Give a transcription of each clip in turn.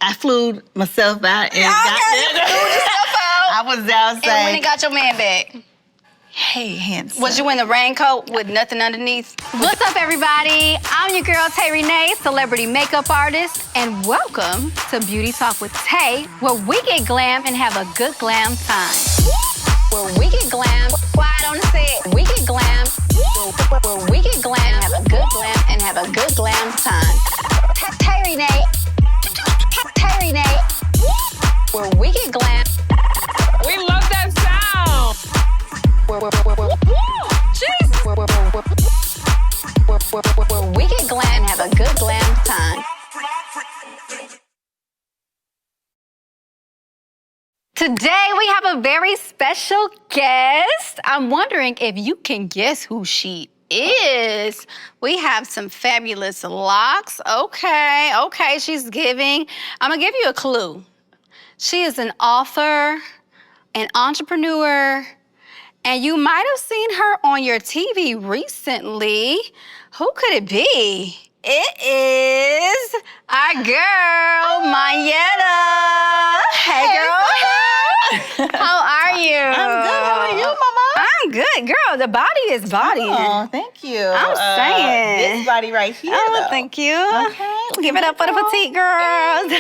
I flew myself out and got there. I was outside. And when you got your man back? Hey, handsome. Was you in the raincoat with nothing underneath? What's up, everybody? I'm your girl, Tae Rene, celebrity makeup artist, and welcome to Beauty Talk with Tae, where we get glam and have a good glam time. Where we get glam, why don't I say it? We get glam, where we get glam, have a good glam, and have a good glam time. Tae Rene, Tae Rene, where we get glam. We love that sound. Where we get glam, have a good glam time. Today we have a very special guest. I'm wondering if you can guess who she is. We have some fabulous locks. Okay, she's giving. I'm gonna give you a clue. She is an author, an entrepreneur, and you might have seen her on your TV recently. Who could it be? It is our girl, Monyetta. Hey, girl. How are you? I'm good. How are you, Mama? I'm good, girl. The body is body. Oh, thank you. I'm saying. This body right here, Oh, though. thank you. Okay. Give it up for the petite girls.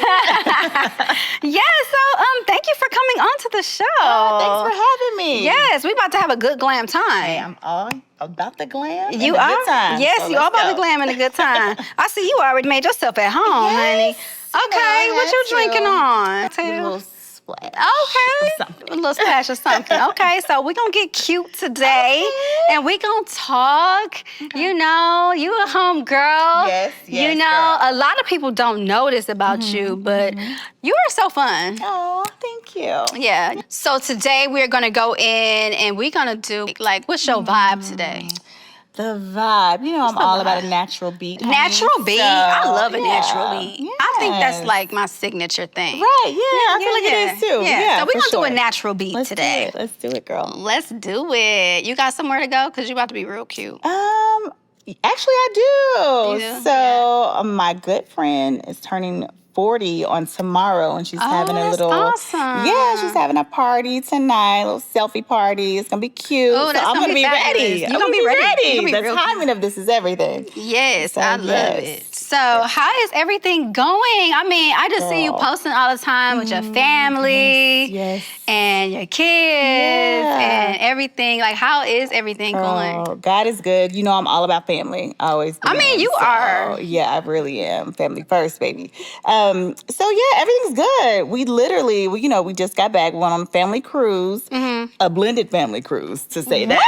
Thank you for coming onto the show. Oh, thanks for having me. Yes, we about to have a good glam time. Hey, I'm all about the glam and You the are? good time. Yes, So you are let's about go. the glam and the good time. I see you already made yourself at home, honey. Okay, what you drinking on? A little splash. Okay. Something. A little splash or something. Okay, so we're going to get cute today. And we're going to talk. Okay. You know, you a home girl. Yes, You know, girl. a lot of people don't know this about you, but you are so fun. Oh, thank you. Yeah. So today we're going to go in and we're going to do, like, what's your vibe today? The vibe. You know, I'm the all vibe? about a natural beat. honey. Natural beat. So, I love a yeah, natural beat. I think that's yes. like my signature thing. Right, yeah, I feel like it is too. Yeah, so we're for going to do a sure. natural beat Let's today. Do it. Let's do it, girl. Let's do it. You got somewhere to go? Because you're about to be real cute. Actually, I do. You do? So, my good friend is turning 40 on tomorrow, and she's having a that's little. awesome. Yeah, she's having a party tonight, a little selfie party. It's gonna be cute. Oh, that's so I'm gonna gonna be be fabulous. ready. You I'm gonna be ready. You gonna be The real timing of this is everything. Yes, So, I love yes. it. So how is everything going? I mean, I just see you Girl. posting all the time with your family Yes. and your kids Yeah. and everything. Like, how is everything going? Oh, God is good. You know, I'm all about family. I always I mean, been. you are. Yeah, I really am. Family first, baby. So yeah, everything's good. We just got back. We went on a family cruise, a blended family cruise, to say that.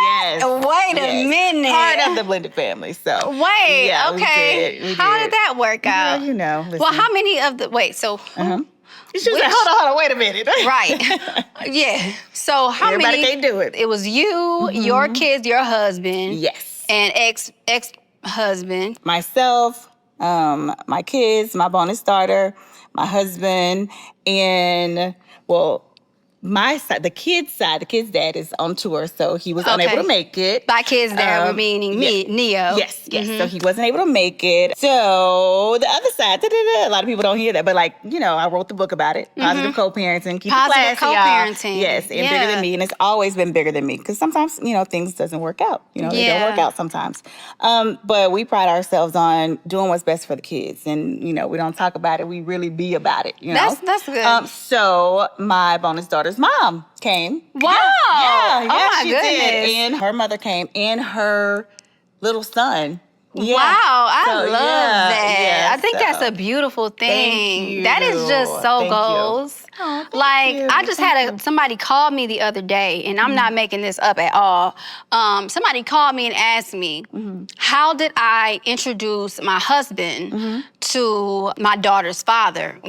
Yes. Wait a minute. Part of the blended family. So Wait, yeah, okay. We How did. did that work out? Well, you know. Listen. Well, how many of the, wait, so, You should say, hold on, wait a minute. right. Yeah. So how Everybody many? can't do it. It was you, your kids, your husband. Yes. And ex-husband. Myself, my kids, my bonus daughter, my husband, and my side, the kid's dad is on tour, so he was unable to make it. By kids dad, we're meaning me, Neyo. Yes. So he wasn't able to make it. So the other side, a lot of people don't hear that, but I wrote the book about it. Positive co-parenting, keep Positive it classy, y'all. co-parenting. Yes, and Yeah. bigger than me, and it's always been bigger than me because sometimes things doesn't work out. They don't work out sometimes. But we pride ourselves on doing what's best for the kids, and we don't talk about it. We really be about it. That's good. So my bonus daughter's mom came. Wow. Yeah, Oh my she goodness. did. And her mother came, and her little son. Yeah. Wow, I So, love yeah, that. yeah, I think so. that's a beautiful thing. Thank you. That is just so Thank you. goals. Oh, thank like, you. I just had somebody call me the other day, and I'm not making this up at all. Somebody called me and asked me, how did I introduce my husband to my daughter's father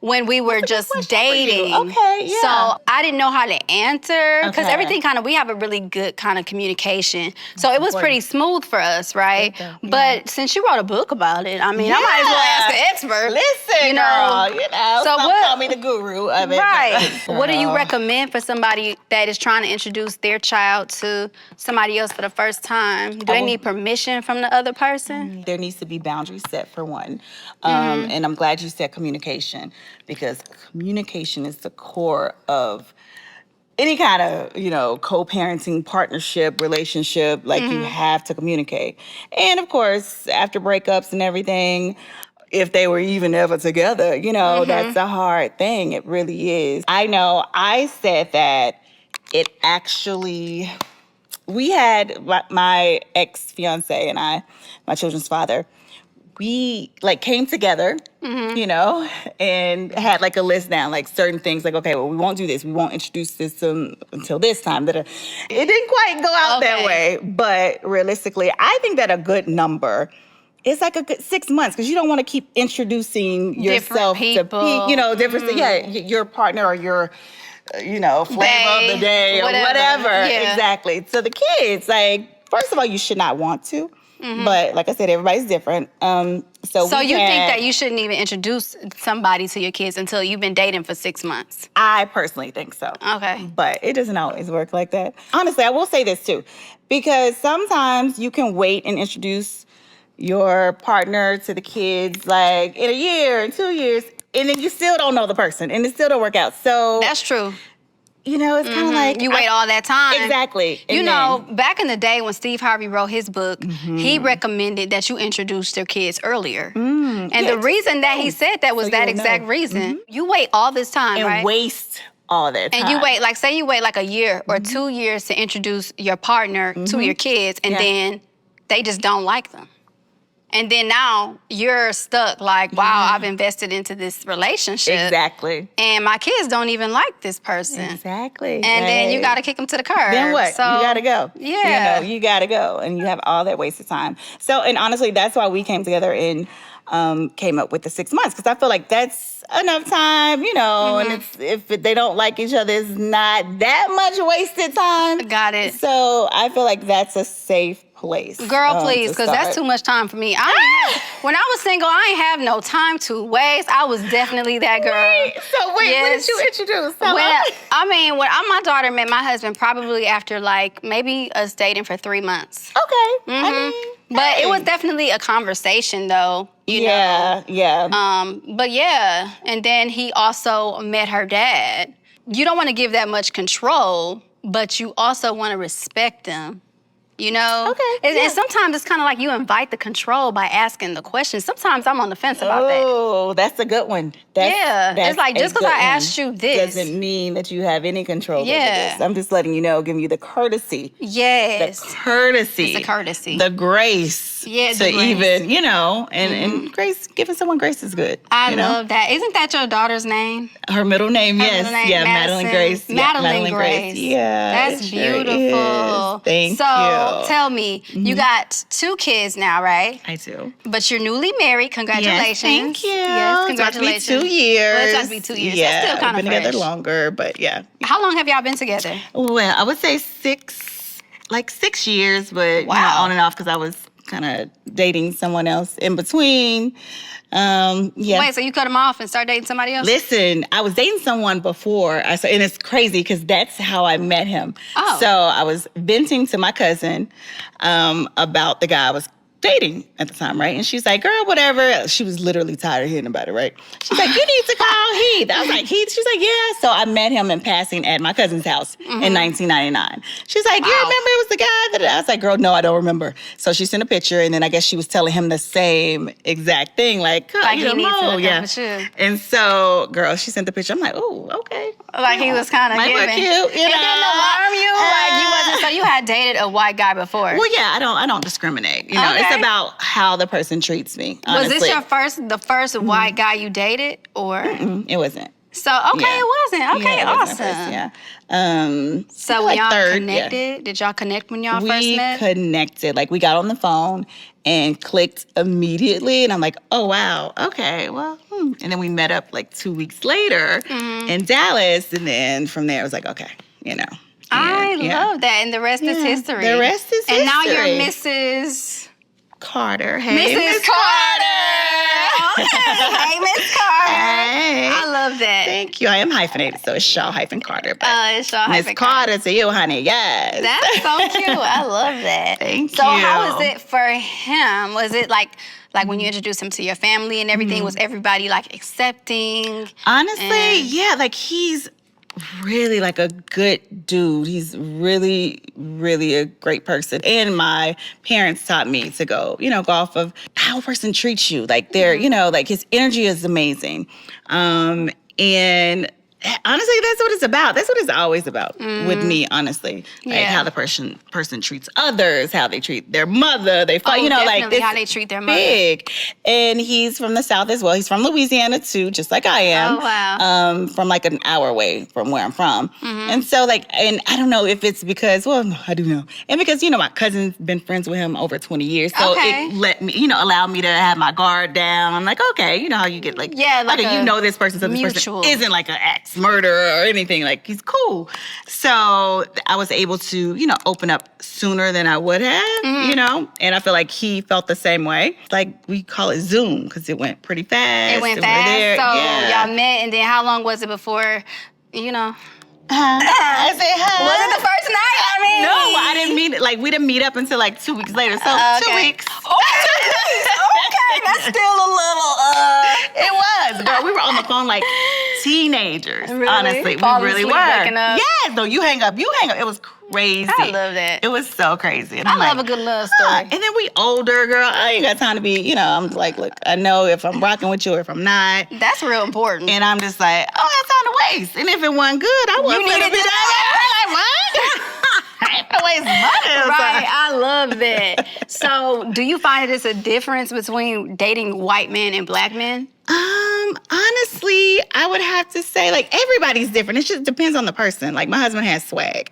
when we were just dating. Okay, yeah. So I didn't know how to answer because Okay. everything we have a really good kind of communication. So it was pretty smooth for us, right? Yeah. But since you wrote a book about it, I mean, I might as well ask an expert. Listen, girl, So some call me the guru of it. Right. What do you Girl. recommend for somebody that is trying to introduce their child to somebody else for the first time? Do they need permission from the other person? There needs to be boundaries set for one. And I'm glad you said communication, because communication is the core of any kind of, co-parenting partnership, relationship. Like, you have to communicate. And of course, after breakups and everything, if they were even ever together, that's a hard thing. It really is. I know I said that it actually, we had my ex-fiance and I, my children's father, we came together, and had a list down, certain things, okay, well, we won't do this. We won't introduce this until this time. It didn't quite go out that way, but realistically, I think that a good number is a good 6 months, because you don't want to keep introducing yourself to different, your partner or your, flavor of the day or whatever. Yeah. Exactly. So the kids, first of all, you should not want to. But like I said, everybody's different. So you think that you shouldn't even introduce somebody to your kids until you've been dating for 6 months? I personally think so. Okay. But it doesn't always work like that. Honestly, I will say this too, because sometimes you can wait and introduce your partner to the kids in a year, in 2 years, and then you still don't know the person, and it still don't work out. So That's true. it's kind of like you wait all that time. Exactly. Back in the day when Steve Harvey wrote his book, he recommended that you introduce their kids earlier. And the reason that he said that was that exact reason. You wait all this time, and right? waste all that time. And you wait, say you wait a year or 2 years to introduce your partner to your kids, and then they just don't like them. And then now you're stuck wow, I've invested into this relationship. Exactly. And my kids don't even like this person. Exactly. And then you got to kick them to the curb. Then what? So, you got to go. Yeah. You got to go. And you have all that wasted time. So, and honestly, that's why we came together and came up with the 6 months. Because I feel like that's enough time, and if they don't like each other, it's not that much wasted time. Got it. So I feel like that's a safe place. Girl, please, because that's too much time for me. When I was single, I ain't have no time to waste. I was definitely that girl. What did you introduce? When my daughter met my husband probably after maybe us dating for 3 months. Okay. But it was definitely a conversation though. Yeah. But yeah, and then he also met her dad. You don't want to give that much control, but you also want to respect them. Okay. And sometimes it's kind of like you invite the control by asking the questions. Sometimes I'm on the fence about that. Oh, that's a good one. That's it's like, just because I asked you this doesn't mean that you have any control over Yeah. this. I'm just letting you know, giving you the courtesy. Yes. The courtesy. It's a courtesy. The grace. Yeah, to the grace. even, and grace, giving someone grace is good. I love that. Isn't that your daughter's name? Her middle name, yes. Middle name, yeah, Madison. Madeline Grace. Madeline Grace. Yeah. That's it sure beautiful. is. Thank so, you. tell me, you got 2 kids now, right? I do. But you're newly married. Congratulations. Yes, thank you. Yes, congratulations. It's about to be 2 years. Well, it's about to be 2 years. Yeah, That's still kind of we've been fresh. together longer, but yeah. How long have y'all been together? Well, I would say 6 years, but Wow. on and off, because I was kind of dating someone else in between. Wait, so you cut him off and start dating somebody else? Listen, I was dating someone before, and it's crazy because that's how I met him. Oh. So I was venting to my cousin about the guy I was dating at the time, right? And she's like, girl, whatever. She was literally tired of hearing about it, right? She's like, you need to call Heath. I was like, Heath? She's like, yeah. So I met him in passing at my cousin's house in 1999. She's like, you remember it was the guy that I was like, girl, no, I don't remember. So she sent a picture, and then I guess she was telling him the same exact thing, like he needs to look yeah. up with you. And so, girl, she sent the picture. I'm like, oh, okay. Like he was kind of Might look giving. cute, He didn't alarm you? Like you wasn't, so you had dated a white guy before? Well, yeah, I don't discriminate. It's about how the person treats me, honestly. Was this the first white guy you dated, or? It wasn't. So, okay, Yeah. it wasn't. Okay, Yeah, it was awesome. my first, yeah. So, when like y'all third, connected, did y'all connect when y'all first We met? connected. Like, we got on the phone and clicked immediately. And I'm like, oh, wow. Okay, well, And then we met up like 2 weeks later in Dallas. And then from there, I was like, okay, I And, love that. And the rest is history. The rest is history. And now you're Mrs. Carter. Hey, Mrs. Carter. Okay. Hey, Miss Carter. Hey. I love that. Thank you. I am hyphenated, so it's Shaw Carter. But It's Shaw Miss Carter to you, honey. Yes. That's so cute. I love that. Thank so you. how was it for him? Was it like when you introduced him to your family and everything? Was everybody like accepting? Honestly, yeah. Like, he's really like a good dude. He's really, really a great person. And my parents taught me to go off of how a person treats you. Like, they're, like, his energy is amazing. And honestly, that's what it's about. That's what it's always about with me, honestly. Like, how the person treats others, how they treat their mother. They fight, definitely like, how they treat their mother. Big. And he's from the South as well. He's from Louisiana too, just like I am. Oh, wow. From like an hour away from where I'm from. And so, like, and I don't know if it's because, well, no, I do know. And because, my cousin's been friends with him over 20 years. So it let me, allowed me to have my guard down. I'm like, okay, you know how you get like, okay, this person, so this person isn't like an ex murderer or anything. Like, he's cool. So I was able to, open up sooner than I would have, and I feel like he felt the same way. Like, we call it Zoom because it went pretty fast. It went fast. So y'all met, and then how long was it before, I said, Was it the first night? I mean, no, I didn't mean it. Like, we didn't meet up until like 2 weeks later. So 2 weeks. Okay, that's still a little. It was, girl. We were on the phone like teenagers. Really? Honestly, Falling we really asleep, were. waking up? Yes. No, you hang up. It was crazy. I love that. It was so crazy. And I I'm love like, a good love story. And then we older, girl. I ain't got time to be. I'm like, look, I know if I'm rocking with you or if I'm not. That's real important. And I'm just like, I don't have time to waste. And if it wasn't good, I wasn't needed gonna be to that. Like, what? I ain't gonna waste money. Right, I love that. So, do you find that it's a difference between dating white men and black men? Honestly, I would have to say, like, everybody's different. It just depends on the person. Like, my husband has swag,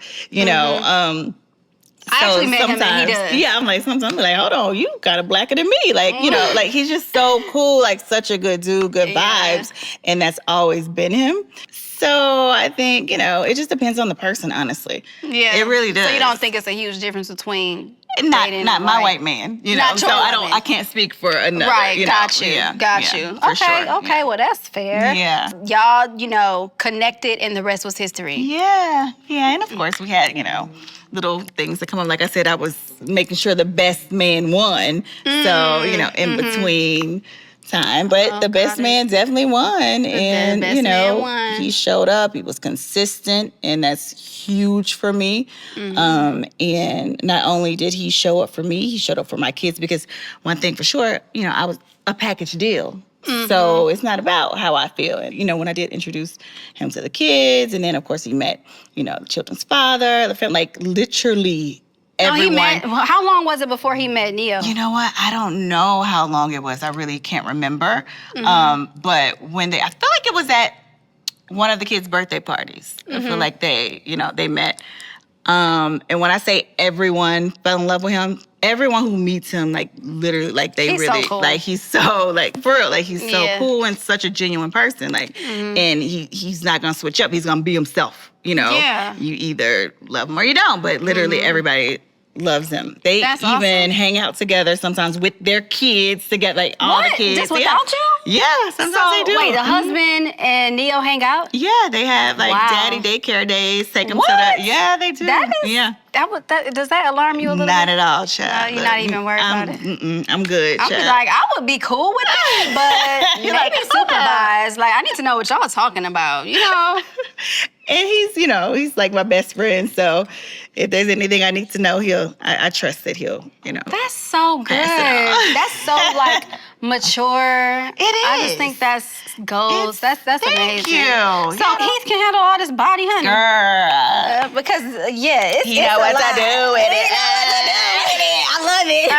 I actually met him and he does. Yeah, I'm like, sometimes I'm like, hold on, you kind of blacker than me. Like, like, he's just so cool, like, such a good dude, good vibes. And that's always been him. So I think, it just depends on the person, honestly. Yeah. It really does. So you don't think it's a huge difference between not my white man, Not so your I can't speak for another. Right, got you. Yeah, got you. For okay, sure. okay, well, that's fair. Yeah. Y'all, connected and the rest was history. Yeah, and of course we had, little things that come up. Like I said, I was making sure the best man won. So, in between time. But the best man definitely won. And, man won. He showed up. He was consistent. And that's huge for me. And not only did he show up for me, he showed up for my kids. Because one thing for sure, I was a package deal. So it's not about how I feel. And, when I did introduce him to the kids, and then, of course, he met, the children's father, the family, like, literally everyone. How long was it before he met Neyo? You know what? I don't know how long it was. I really can't remember. But when I feel like it was at one of the kids' birthday parties. I feel like they met. And when I say everyone fell in love with him, everyone who meets him, like, literally, like, he's really, so cool. Like, he's so, like, for real, like, he's so cool and such a genuine person, like, and he's not gonna switch up. He's gonna be himself, Yeah. You either love him or you don't, but literally everybody loves him. They even hang out together sometimes with their kids together, like, all the kids. Just without you? Yeah, sometimes they do. Wait, the husband and Neyo hang out? Yeah, they have, like, daddy daycare days. Take them to the... Yeah, they do. That is... Yeah. Does that alarm you a little bit? Not at all, child. No, you're not even worried about it? I'm good, child. I'm like, I would be cool with it, but You're maybe supervise. Like, I need to know what y'all talking about, And he's like my best friend. So if there's anything I need to know, I trust that he'll. That's so good. That's so, like, mature. It is. I just think that's goals. That's amazing. Thank you. So Heath can handle all this body, honey. Girl. Because, it's know what to do with it. I love it.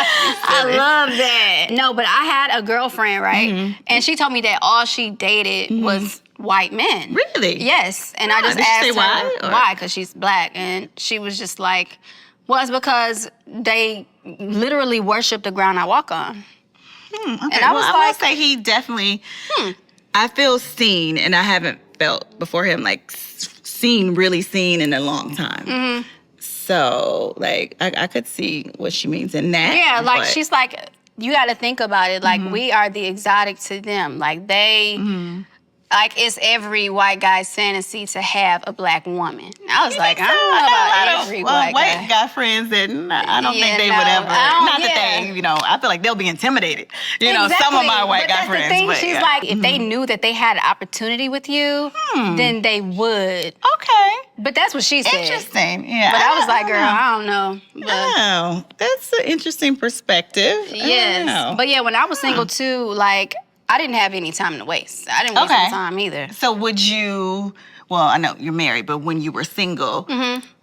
I love that. No, but I had a girlfriend, right? And she told me that all she dated was white men. Really? Yes. And I just did she asked say her why, or- why, because she's black. And she was just like, well, it's because they literally worship the ground I walk on. Okay. And I was I like, will say he definitely, I feel seen, and I haven't felt before him like really seen in a long time. So, like, I could see what she means in that. yeah, like but- she's like, you got to think about it. Like, we are the exotic to them. Like, they, like, it's every white guy's fantasy to have a black woman. I was like, I don't know about every white guy. Guy friends that I don't Yeah, think they no, would ever. I don't- Not that yeah. they, I feel like they'll be intimidated. Some of my white but guy that's friends. The thing. but She's yeah. like, if they knew that they had an opportunity with you, then they would. Okay. But that's what she said. Interesting. Yeah. But I was like, girl, I don't know. But Oh, that's an interesting perspective. yes. But yeah, when I was single too, like, I didn't have any time to waste. I didn't waste Okay. my time either. So would you? Well, I know you're married, but when you were single,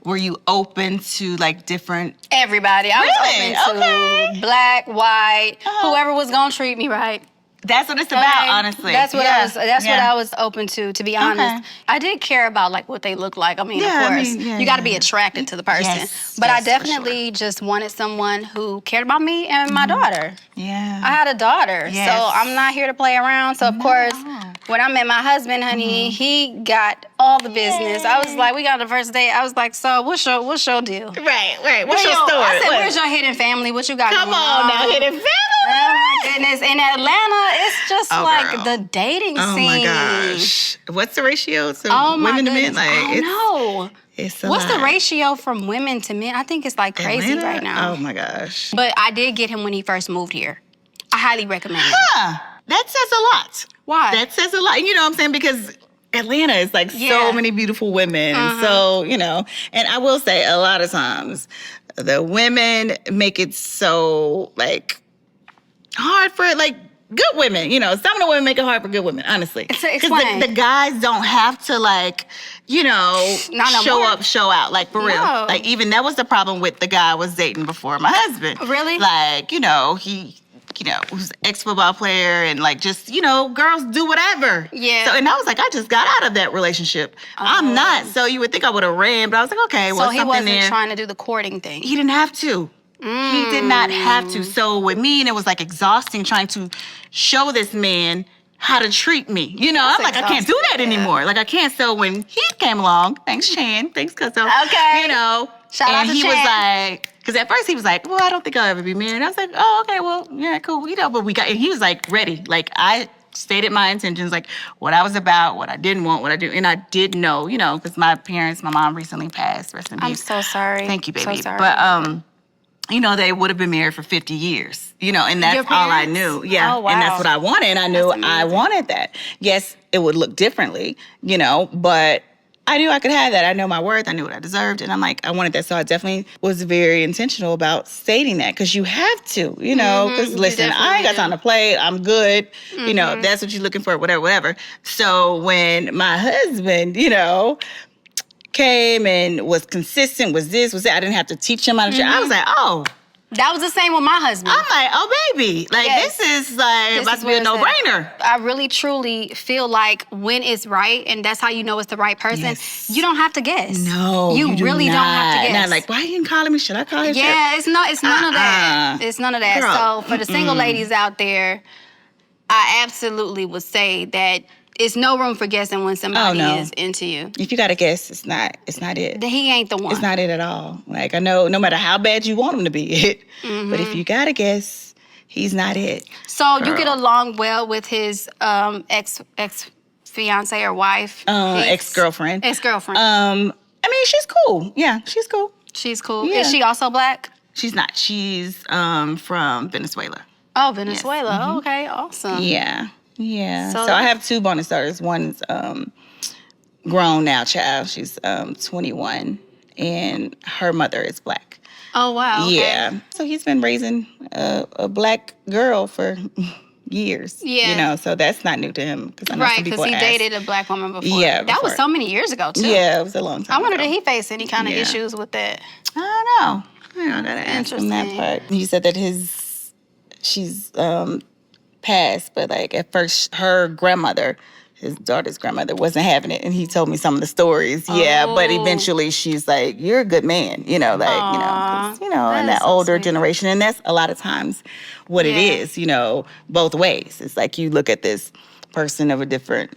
were you open to like different? Everybody. I Really? was open to black, white, whoever was gonna treat me right. That's what it's about, Okay? honestly. That's what Yeah. I was. That's what Yeah. I was open to be honest. I did care about like what they look like. I mean, Yeah, of I course, mean, yeah, you got to be yeah. attracted to the person. Yes, but I yes, for definitely just wanted someone who cared about me and my daughter. Yeah. I had a daughter, Yes. so I'm not here to play around. So of course, when I met my husband, honey, he got all the business. I was like, we got the first date. I was like, so what's your deal? Right. What's your story? I said, What? where's your hidden family? What you got Come going on now, hidden family. Oh my goodness. In Atlanta, it's just like girl. the dating Oh scene. my gosh. What's the ratio to Oh my women to men? goodness. I don't know. It's a What's the lot. ratio from women to men? I think it's like crazy Atlanta? right now. Oh my gosh. But I did get him when he first moved here. I highly recommend it. That says a lot. Why? That says a lot. You know what I'm saying? Because Atlanta is like Yeah. so many beautiful women. So, and I will say a lot of times the women make it so like hard for like good women. Some of the women make it hard for good women, honestly. So Because explain. the guys don't have to like, Not no show more. up, show out. Like for real. No. Like even that was the problem with the guy I was dating before my husband. Really? Like, he was an ex-football player and like just, girls do whatever. Yeah. So, and I was like, I just got out of that relationship. I'm not. So you would think I would have ran, but I was like, okay, well, So he something wasn't there. trying to do the courting thing. He didn't have to. He did not have to. So with me, and it was like exhausting trying to show this man how to treat me. I'm like, I can't do that exhausting, yeah. anymore. Like I can't. So when he came along, thanks Chan, thanks Cuzzo. Okay. Shout out and to he was Chan. like, because at first he was like, well, I don't think I'll ever be married. And I was like, oh, okay, well, yeah, cool. But and he was like ready. Like I stated my intentions, like what I was about, what I didn't want, what I do. And I did know, because my mom recently passed. Rest in peace. I'm so sorry. Thank you, baby. So sorry. But, they would have been married for 50 years, and that's Your all I parents? knew. Yeah. Oh, wow. And that's what I wanted. And I knew I wanted that. Yes, it would look differently, but I knew I could have that. I know my worth. I knew what I deserved. And I'm like, I wanted that. So I definitely was very intentional about stating that because you have to, because listen, I ain't got time to play. I'm good. If that's what you're looking for, whatever. So when my husband, came and was consistent, was this, was that, I didn't have to teach him how to I was like, oh. That was the same with my husband. I'm like, oh, baby. Like, Yes. this is like This about is to be a what it's at. no-brainer. I really, truly feel like when it's right, and that's how you know it's the right person, Yes. you don't have to guess. No, You do really don't have to not. guess. Not like, why you calling me? Should I call him? Yeah, it's none of that. It's none of that. Girl, So for the single ladies out there, I absolutely would say that it's no room for guessing when somebody no. is into you. If you got to guess, it's not it. He ain't the one. It's not it at all. Like, I know no matter how bad you want him to be it, but if you got to guess, he's not it. So you get along well with his ex fiance or wife? Ex-girlfriend. Ex-girlfriend. I mean, she's cool. Yeah, she's cool. She's cool. yeah. Is she also black? She's not. She's from Venezuela. Oh, Venezuela. Oh, okay, awesome. Yeah. Yeah. So- So I have two bonus daughters. One's grown now, child. She's 21, and her mother is black. Oh, wow. Okay. Yeah. So he's been raising a black girl for years. Yeah. So that's not new to him. I know Right, some because people he ask. dated a black woman before. Yeah, That was before. so many years ago, too. Yeah, it was a long time I wonder ago. did he face any kind of Yeah. issues with that? I don't know. I gotta ask him that part. He said that she's passed, but like at first her grandmother, his daughter's grandmother, wasn't having it, and he told me some of the stories. Yeah, but eventually she's like, "You're a good man," like Aw, 'cause, in that so older sweet. generation, and that's a lot of times what it is. Both ways. It's like you look at this person of a different,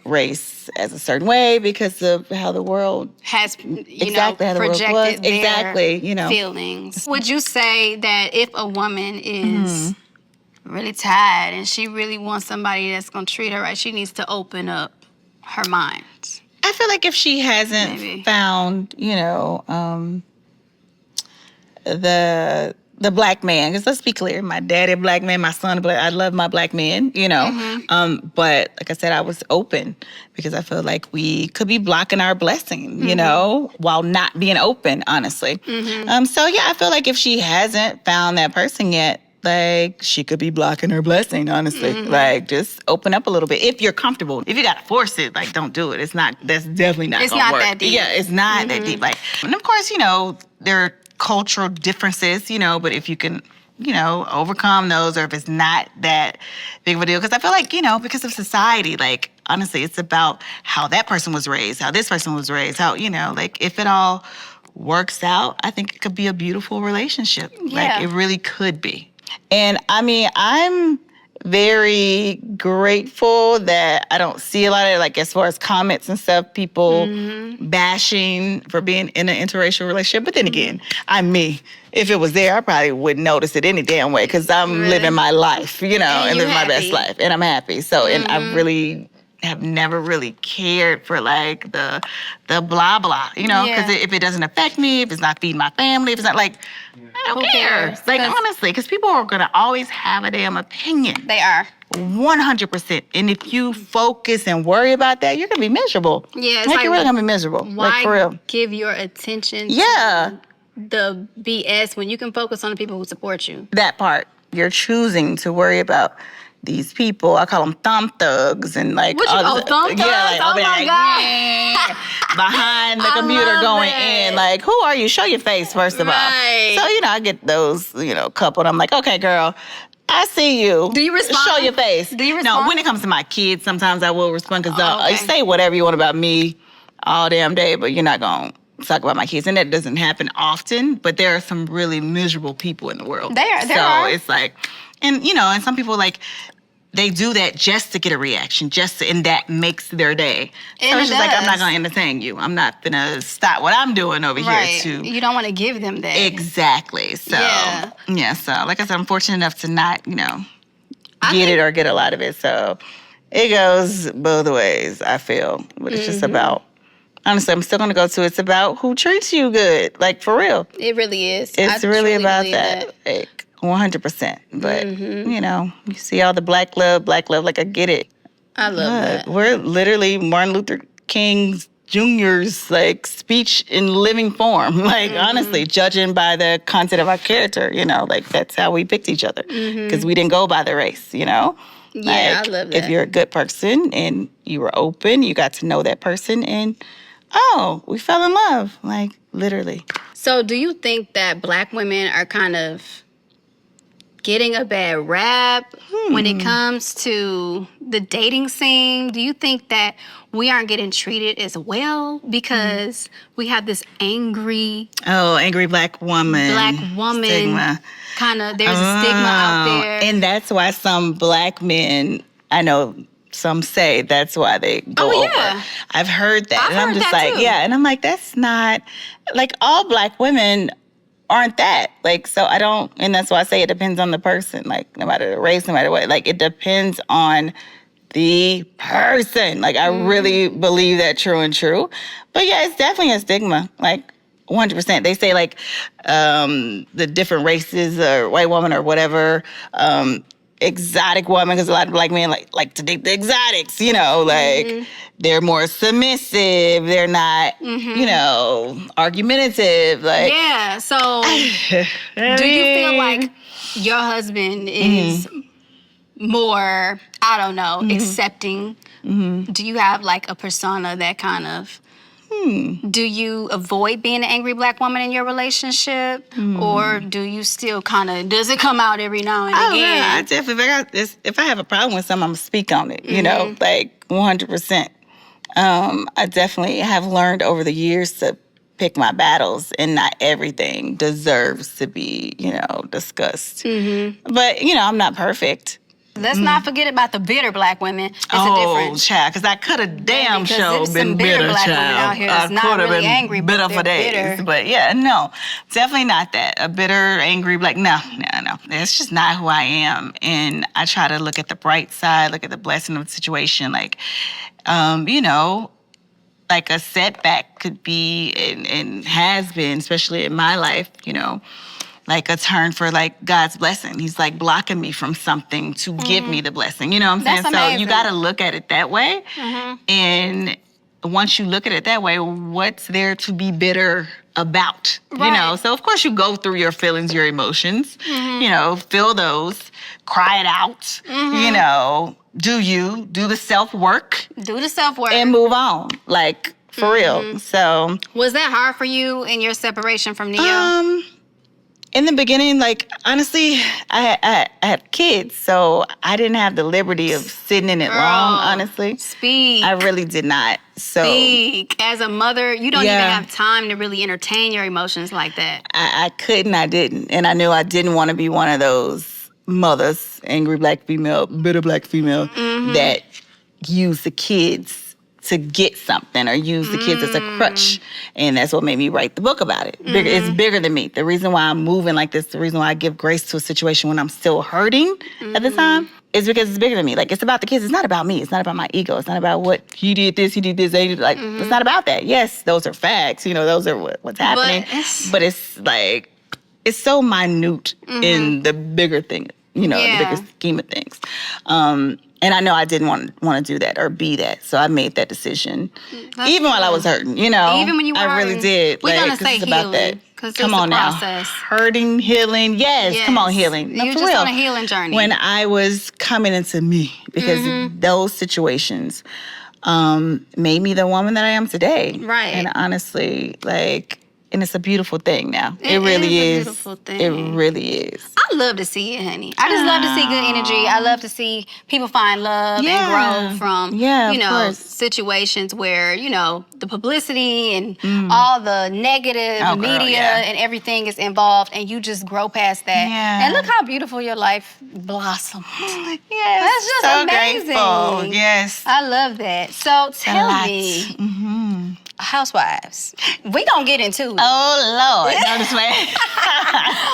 race as a certain way because of how the world Has exactly how the world was. projected their Exactly, feelings. Would you say that if a woman is really tired and she really wants somebody that's gonna treat her right, she needs to open up her mind? I feel like if she hasn't found, the black man, because let's be clear, my daddy a black man, my son a black. I love my black men, but like I said, I was open because I feel like we could be blocking our blessing, while not being open, honestly. So yeah, I feel like if she hasn't found that person yet, like she could be blocking her blessing, honestly. Like just open up a little bit if you're comfortable. If you gotta force it, like don't do it. That's definitely not gonna work. It's not that deep. Yeah, it's not that deep. Like, and of course, there are cultural differences, but if you can, overcome those, or if it's not that big of a deal. Because I feel like, because of society, like honestly, it's about how that person was raised, how this person was raised, how, like if it all works out, I think it could be a beautiful relationship. Yeah. Like it really could be. And I mean, I'm very grateful that I don't see a lot of, like, as far as comments and stuff, people bashing for being in an interracial relationship. But then again, I'm me. If it was there, I probably wouldn't notice it any damn way because I'm living my life, and living my best life. And I'm happy. So, and I really have never really cared for like the blah blah, because if it doesn't affect me, if it's not feeding my family, if it's not like, I don't care. Like honestly, because people are gonna always have a damn opinion. They are. 100%. And if you focus and worry about that, you're gonna be miserable. Yeah, it's like you're really gonna be miserable. Why like for real. give your attention to the BS when you can focus on the people who support you? That part. You're choosing to worry about these people. I call them thumb thugs and like thumb thugs? Like, oh my God. Behind the computer going in. Like, who are you? Show your face first of all. So, I get those, couple and I'm like, okay, girl, I see you. Do you respond? Show your face. Do you respond? No, when it comes to my kids, sometimes I will respond because they'll say whatever you want about me all damn day, but you're not going to talk about my kids. And that doesn't happen often, but there are some really miserable people in the world. There are. It's like, and and some people like, they do that just to get a reaction, and that makes their day. And so it's just like, I'm not going to entertain you. I'm not going to stop what I'm doing over here to. You don't want to give them that. Exactly. So, so like I said, I'm fortunate enough to not, get it or get a lot of it. So it goes both ways, I feel. But it's just about, honestly, I'm still going to go to, it's about who treats you good. Like, for real. It really is. It's really about that. Like, 100%. But, you see all the black love, like I get it. I love that. We're literally Martin Luther King Jr.'s like speech in living form. Like, honestly, judging by the content of our character, like that's how we picked each other. Because we didn't go by the race, Yeah, like, I love that. If you're a good person and you were open, you got to know that person and, we fell in love. Like, literally. So do you think that black women are kind of getting a bad rap when it comes to the dating scene? Do you think that we aren't getting treated as well because we have this angry black woman stigma? Kind of, there's a stigma out there. And that's why some black men, I know some say that's why they go over. I've heard that. And I'm just like, too. And I'm like, that's not, like all black women aren't that. Like, so I don't, and that's why I say it depends on the person. Like, no matter the race, no matter what, like it depends on the person. Like, I really believe that true and true. But yeah, it's definitely a stigma. Like, 100%. They say like the different races or white woman or whatever, exotic woman, because a lot of black men like to date the exotics, like they're more submissive, they're not, argumentative. Like, so do you feel like your husband is more, I don't know, accepting? Do you have like a persona that kind of Do you avoid being an angry black woman in your relationship? Or do you still kind of, does it come out every now and Oh, again? yeah, I definitely, if I have a problem with something, I'm going to speak on it, you know, like 100%. I definitely have learned over the years to pick my battles, and not everything deserves to be, you know, discussed. But, you know, I'm not perfect. Let's not forget about the bitter black women. It's a difference. Child, because I could have damn because sure there's some been bitter bitter, black child. women out here that's I not could have really been angry, but bitter they're for days. bitter. But yeah, no, definitely not that. A bitter, angry black, no. That's just not who I am. And I try to look at the bright side, look at the blessing of the situation. Like, you know, like a setback could be and has been, especially in my life, you know, like a turn for like God's blessing. He's like blocking me from something to give me the blessing. You know what I'm saying? That's So amazing. you got to look at it that way. And once you look at it that way, what's there to be bitter about? You know, Right. so of course you go through your feelings, your emotions, you know, feel those, cry it out, you know, do the self-work Do the self-work. and move on. Like, for real. So, Was that hard for you in your separation from Neyo? in the beginning, like, honestly, I had kids, so I didn't have the liberty of sitting in it long, honestly. Speak. I really did not. So, Speak. As a mother, you don't even Yeah. have time to really entertain your emotions like that. I couldn't, I didn't. And I knew I didn't want to be one of those mothers, angry black female, bitter black female, that use the kids to get something or use the kids as a crutch. And that's what made me write the book about it. It's bigger than me. The reason why I'm moving like this, the reason why I give grace to a situation when I'm still hurting at the time, is because it's bigger than me. Like, it's about the kids. It's not about me. It's not about my ego. It's not about what he did this, like, it's not about that. Yes, those are facts. You know, those are what's happening. But it's like, it's so minute in the bigger thing, you know, the bigger scheme of things. And I know I didn't want to do that or be that. So I made that decision. Even while I was hurting, you know. Even when you were I really hurting. did. We're like, gonna 'cause say it's about healing, that. 'cause Come it's on a now. process. Hurting, healing. Yes. Come on, healing. No, You're for just real. on a healing journey. When I was coming into me, because those situations made me the woman that I am today. Right. And honestly, like, and it's a beautiful thing now. It is really a is. beautiful thing. It really is. I love to see it, honey. I just love to see good energy. I love to see people find love and grow from, Yeah, you of know, course. situations where, you know, the publicity and all the negative Oh, girl, media yeah. and everything is involved, and you just grow past that. Yeah. And look how beautiful your life blossomed. Yes. That's just so amazing. Grateful. Yes. I love that. So tell lot. me, housewives, we gonna get into it. Oh, Lord. No, this way.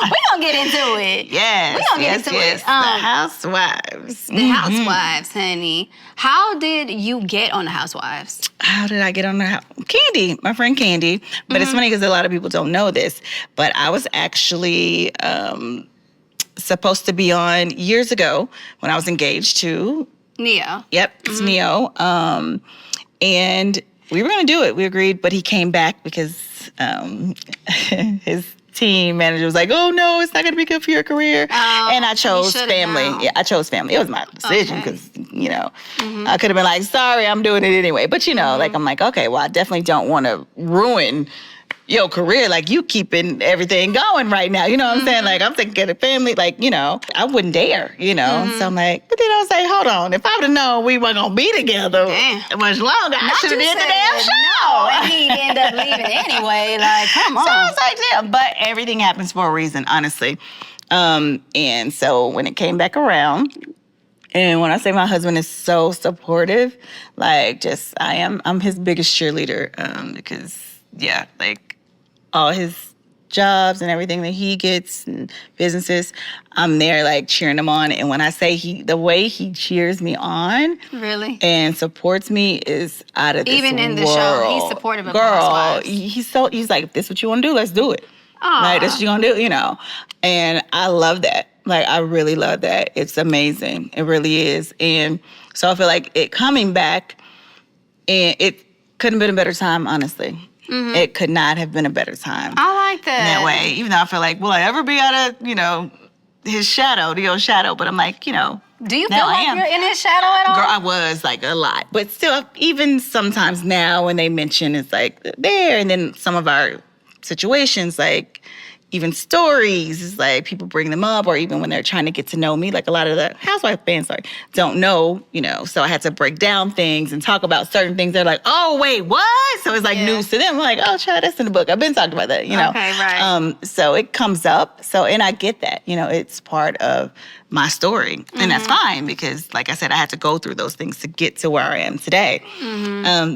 We gonna get into it. Yes. We gonna get yes, into yes. it. The housewives. The Housewives, honey. How did you get on the Housewives? How did I get on the house? Candy, my friend Candy. But it's funny because a lot of people don't know this. But I was actually supposed to be on years ago when I was engaged to. Neyo. Yep, it's Neyo. And we were going to do it. We agreed, but he came back because his team manager was like, "Oh no, it's not going to be good for your career." And I chose family. known. Yeah, I chose family. It was my decision Okay. because you know I could have been like, "Sorry, I'm doing it anyway." But you know, like I'm like, okay, well, I definitely don't want to ruin your career. Like you keeping everything going right now. You know what I'm saying? Like I'm taking care of the family. Like you know, I wouldn't dare. You know, so I'm like, but then I was like, hold on. If I would have known we weren't gonna be together much longer, I should have did the damn show. No, and he'd end up leaving anyway. Like, come on. So I was like, damn. But everything happens for a reason, honestly. And so when it came back around, and when I say my husband is so supportive, like just I'm his biggest cheerleader because yeah, like all his jobs and everything that he gets and businesses, I'm there like cheering him on. And when I say the way he cheers me on, Really? and supports me is out of this Even in the world. show, he's supportive of the Girl, Housewives. he's like, if this is what you want to do, let's do it. Like, this is what you gonna do, you know. And I love that. Like, I really love that. It's amazing. It really is. And so I feel like it coming back, and it couldn't have been a better time, honestly. It could not have been a better time. I like that. In that way. Even though I feel like, will I ever be out of, you know, his shadow, the old shadow? But I'm like, you know, Do you Now feel I like am. you're in his shadow at all? Girl, I was like a lot. But still, even sometimes now when they mention it's like there, and then some of our situations, like even stories, is like people bring them up, or even when they're trying to get to know me, like a lot of the housewife fans don't know, so I had to break down things and talk about certain things. They're like, oh, wait, what? So it's like news to them. I'm like, oh, child, that's in the book. I've been talking about that, Okay, right. So it comes up. So, and I get that, it's part of my story. And that's fine because, like I said, I had to go through those things to get to where I am today.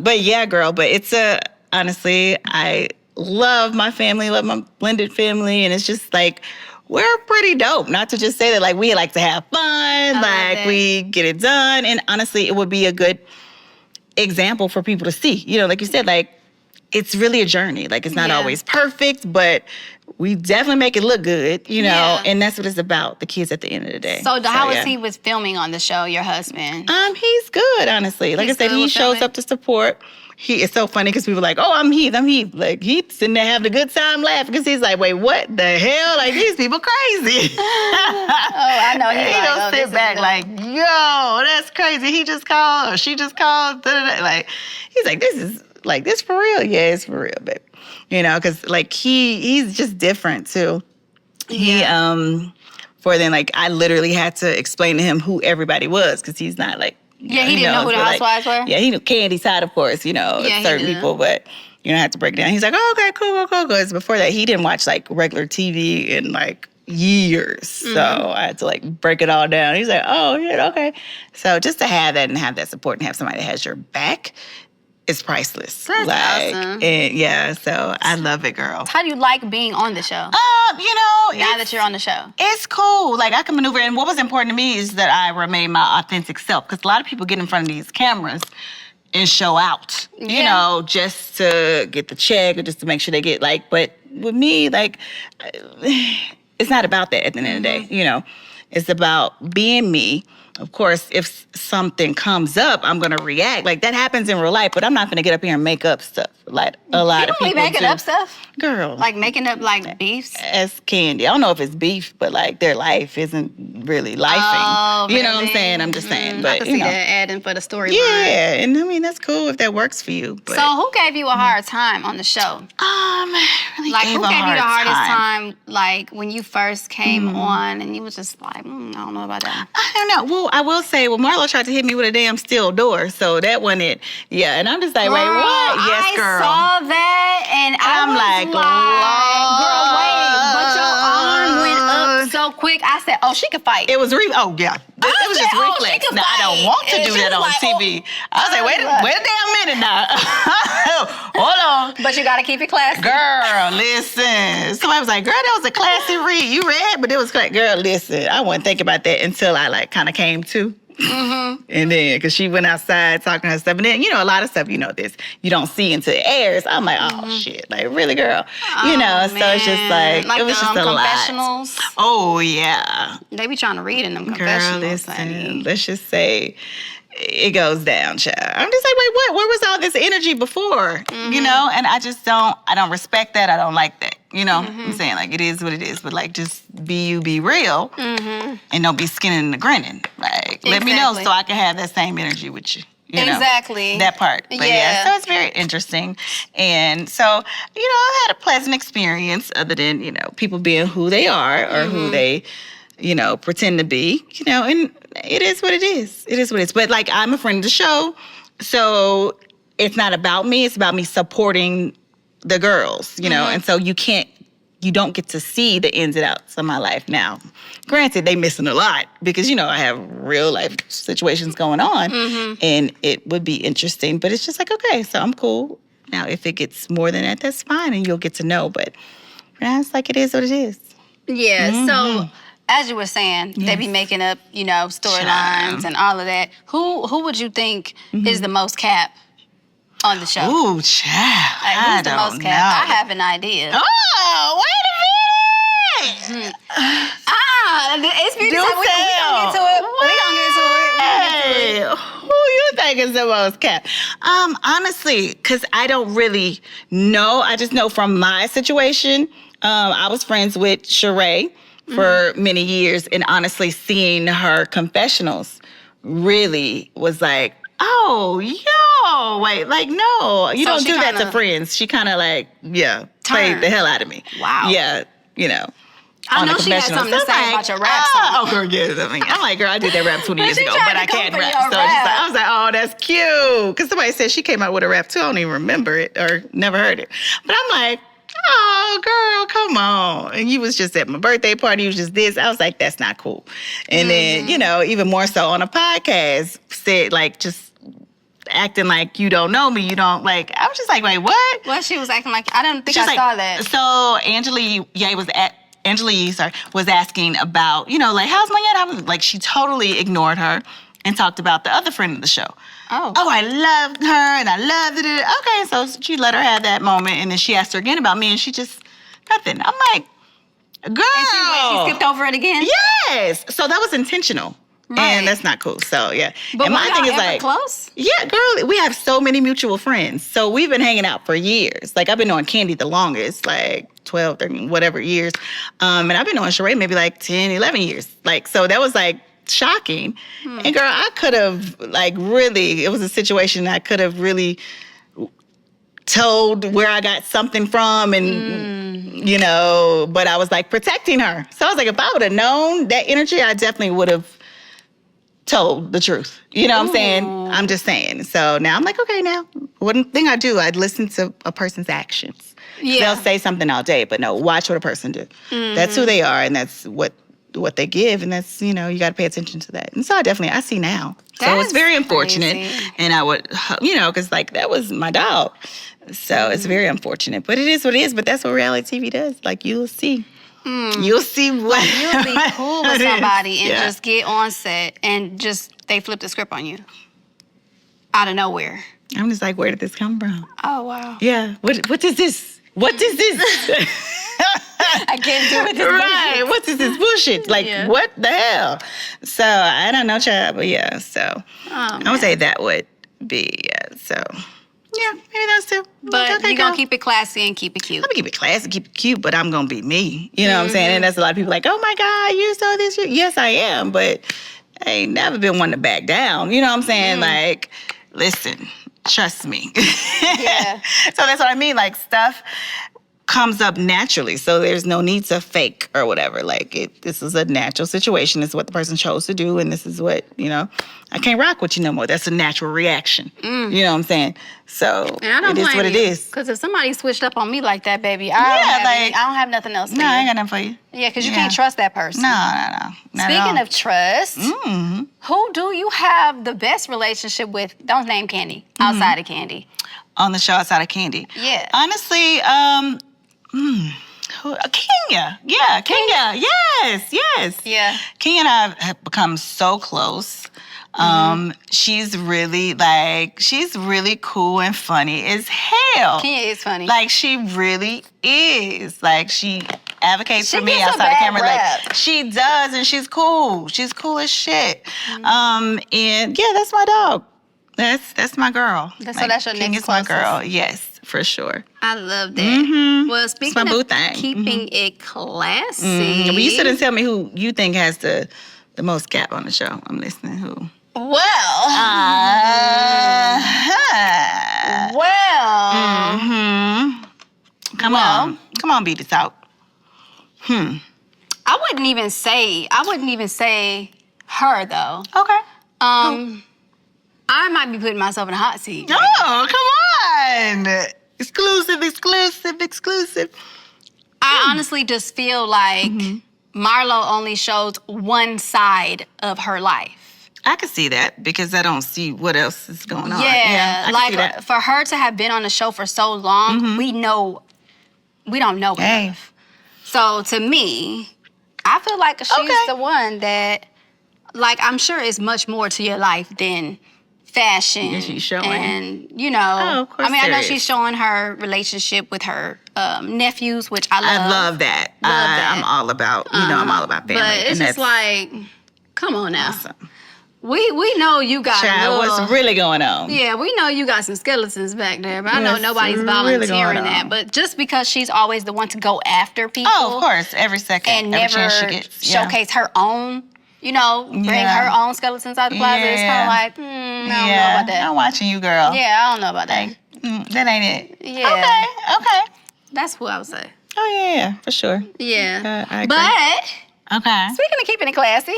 But yeah, girl, but it's honestly, I love my family, love my blended family. And it's just like, we're pretty dope. Not to just say that, like, we like to have fun, like we get it done. And honestly, it would be a good example for people to see. Like you said, like, it's really a journey. Like, it's not always perfect, but we definitely make it look good, and that's what it's about, the kids at the end of the day. So how is he with filming on the show, your husband? He's good, honestly. Like I said, he shows up to support. It's so funny because people are like, oh, I'm Heath. Like, he's sitting there having a good time laughing because he's like, wait, what the hell? Like, these people crazy. I know. He'll sit back like, yo, that's crazy. He just called or she just called. Like, he's like, this for real? Yeah, it's for real, baby. Because like he's just different too. He for then, like, I literally had to explain to him who everybody was because he's not like. He didn't know who the housewives were? Yeah, he knew Candy's side, of course, certain people, but I had to break it down. He's like, oh, okay, cool. Because before that, he didn't watch, like, regular TV in, like, years. So I had to, like, break it all down. He's like, oh, yeah, okay. So just to have that and have that support and have somebody that has your back is priceless. That's awesome. And so I love it, girl. How do you like being on the show? Now that you're on the show. It's cool. Like, I can maneuver. And what was important to me is that I remain my authentic self. Because a lot of people get in front of these cameras and show out, just to get the check or just to make sure they get, like, but with me, like, it's not about that at the end of the day, It's about being me. Of course, if something comes up, I'm going to react. Like, that happens in real life, but I'm not going to get up here and make up stuff like a lot of people be making up stuff? Girl. Like making up, like, beefs? As Candy. I don't know if it's beef, but, like, their life isn't really lifing. Oh, you know what I'm saying? I'm just saying. But, I can see that adding for the storyline. Yeah, and I mean, that's cool if that works for you. But. So who gave you a hard time on the show? Really like, who gave you the hardest time, like, when you first came on and you was just like, I don't know about that. I don't know. Well, I will say, Marlo tried to hit me with a damn steel door, so that wasn't it. Yeah, and I'm just like, wait, what? Yes, girl. I saw that, and I'm like, girl, wait, but your arm went up so quick. I said, oh, she could fight. It was oh yeah, it was just reflex. Now, I don't want to do that on TV. I was like, wait a damn minute now. Hold on. But you gotta keep it classy. Girl, listen. Somebody was like, girl, that was a classy read. You read, but it was like, girl, listen. I wasn't thinking about that until I, like, kind of came to. And then, because she went outside talking her stuff. And then, a lot of stuff, this, you don't see until it airs. I'm like, oh, shit. Like, really, girl? So it's just like it was just a confessionals. lot. Oh, yeah. They be trying to read in them confessionals. Girl, listen, let's just say it goes down, child. I'm just like, wait, what? Where was all this energy before? And I just I don't respect that. I don't like that. I'm saying, like, it is what it is. But, like, just be you, be real. And don't be skinning and grinning. Like, let me know so I can have that same energy with you. Exactly. That part. But so it's very interesting. And so, I had a pleasant experience other than, people being who they are or who they, pretend to be, and it is what it is. It is what it is. But, like, I'm a friend of the show, so it's not about me. It's about me supporting the girls, and so you don't get to see the ins and outs of my life now. Granted, they missing a lot because, I have real life situations going on and it would be interesting, but it's just like, okay, so I'm cool. Now, if it gets more than that, that's fine and you'll get to know, but it's like, it is what it is. Yeah, so as you were saying, they be making up, storylines and all of that. Who would you think is the most cap on the show? Ooh, child. Who's the most cap? I have an idea. Oh, wait a minute. It's beauty time. We gonna get to it. Hey, who you think is the most cap? Honestly, because I don't really know. I just know from my situation, I was friends with Sheree. for many years. And honestly, seeing her confessionals really was like, oh, yo, wait, like, no, you So don't she do that to kinda- friends. She kind of like, played Turned. the hell out of me. Wow. Yeah, you know. I on know the she had confessionals. something to I'm say about your rap song. Oh, girl, yeah. I'm like, girl, I did that rap 20 years she ago, tried but to I come can't for rap. your So rap. I was like, oh, that's cute. Because somebody said she came out with a rap too. I don't even remember it or never heard it. But I'm like, oh, girl, come on. And you was just at my birthday party. You was just this. I was like, that's not cool. And then, you know, even more so on a podcast, said like just acting like you don't know me. You don't like, I was just like, wait, what? Well, she was acting like, I don't think She was I like, saw that. So Angela Yee was asking about, you know, like, how's Monyetta? I was like, she totally ignored her and talked about the other friend of the show. Oh. Oh, I loved her and I loved it. Okay, so she let her have that moment, and then she asked her again about me, and she just, nothing. I'm like, girl. And she skipped over it again? Yes. So that was intentional. Right. And that's not cool. So, yeah. But and my were thing y'all is ever like, close? yeah, girl, we have so many mutual friends. So we've been hanging out for years. Like, I've been knowing Candy the longest, like 12, 13, whatever years. And I've been knowing Sheree maybe like 10, 11 years. Like, so that was like shocking. And girl, I could have like really, it was a situation I could have really told where I got something from and, you know, but I was like protecting her. So I was like, if I would have known that energy, I definitely would have told the truth. You know what I'm saying? I'm just saying. So now I'm like, okay, now, one thing I do, I'd listen to a person's actions. Yeah. They'll say something all day, but no, watch what a person do. That's who they are, and that's what they give, and that's, you know, you got to pay attention to that. And so I see now. So it's That's very unfortunate. crazy. And I would, you know, because like that was my dog. So it's very unfortunate. But it is what it is. But that's what reality TV does. Like, you'll see. You'll see what. You'll be cool with it is. somebody and Yeah. just get on set and just they flip the script on you out of nowhere. I'm just like, where did this come from? Oh wow! Yeah. What is this? What is this? I can't do it. This Right. What is this bullshit? Like, Yeah. what the hell? So I don't know, child, but yeah. So I would say that would be, so yeah, maybe those two. But Okay, you're gonna girl. keep it classy and keep it cute. I'm gonna keep it classy, keep it cute, but I'm gonna be me. You know what I'm saying? And that's a lot of people like, oh my God, you're so this. Yes, I am, but I ain't never been one to back down. You know what I'm saying? Like, listen, trust me. Yeah. So that's what I mean. Like, stuff comes up naturally, so there's no need to fake or whatever. Like, this is a natural situation. It's what the person chose to do, and this is what, you know, I can't rock with you no more. That's a natural reaction. You know what I'm saying? So And I don't it is blame what it you, is. Because if somebody switched up on me like that, baby, Yeah, I don't have nothing else for No, you. I ain't got nothing for you. Yeah, because you Yeah. can't trust that person. No. Not at Speaking all. of trust, who do you have the best relationship with? Don't name Candy. Outside of Candy. On the show outside of Candy. Yeah. Honestly, Kenya. Yeah, Kenya. Yes. Yeah. Kenya and I have become so close. She's really cool and funny as hell. Kenya is funny. Like, she really is. Like, she advocates She for me gets a outside the bad camera. rep. Like, she does, and she's cool. She's cool as shit. And yeah, that's my dog. That's my girl. So that's your next Kenya's my closest. girl. Yes, for sure. I love that. Well, speaking my boo of thing. keeping it classy. But you still didn't tell me who you think has the most gap on the show. I'm listening. Who? Well. Come on, beat this out. I wouldn't even say her though. Okay. I might be putting myself in a hot seat. Oh, come on. Exclusive. I honestly just feel like Marlo only shows one side of her life. I can see that because I don't see what else is going on. Yeah, I can see that. like for her to have been on the show for so long, we don't know Hey. enough. So to me, I feel like she's Okay. the one that, like, I'm sure is much more to your life than fashion. Yeah, she's showing. And, you know, Oh, of course I mean, I know there she's is. showing her relationship with her nephews, which I love. I love that. that. I'm all about, I'm all about family. But it's and just that's like, come on now. awesome. We know you got Child, what's really going on? Yeah, we know you got some skeletons back there, but I know What's nobody's really volunteering going that. on? But just because she's always the one to go after people. Oh, of course, every second, And every never chance she gets. Yeah. showcase her own, bring her own skeletons out the closet. It's kind of like, I don't know about that. I'm watching you, girl. Yeah, I don't know about that. That ain't it. Yeah. Okay. That's who I would say. Oh, yeah, for sure. Yeah. I agree. But, Okay. speaking of keeping it classy,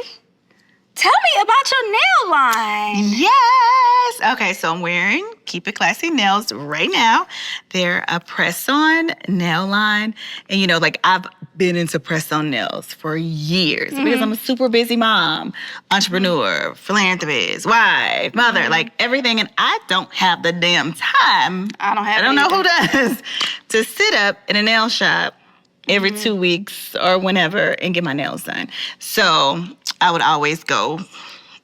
tell me about your nail line. Yes. Okay, so I'm wearing Keep It Classy nails right now. They're a press-on nail line. And, I've been into press-on nails for years because I'm a super busy mom, entrepreneur, philanthropist, wife, mother, like everything. And I don't have the damn time. I don't know who does to sit up in a nail shop every 2 weeks or whenever and get my nails done. So I would always go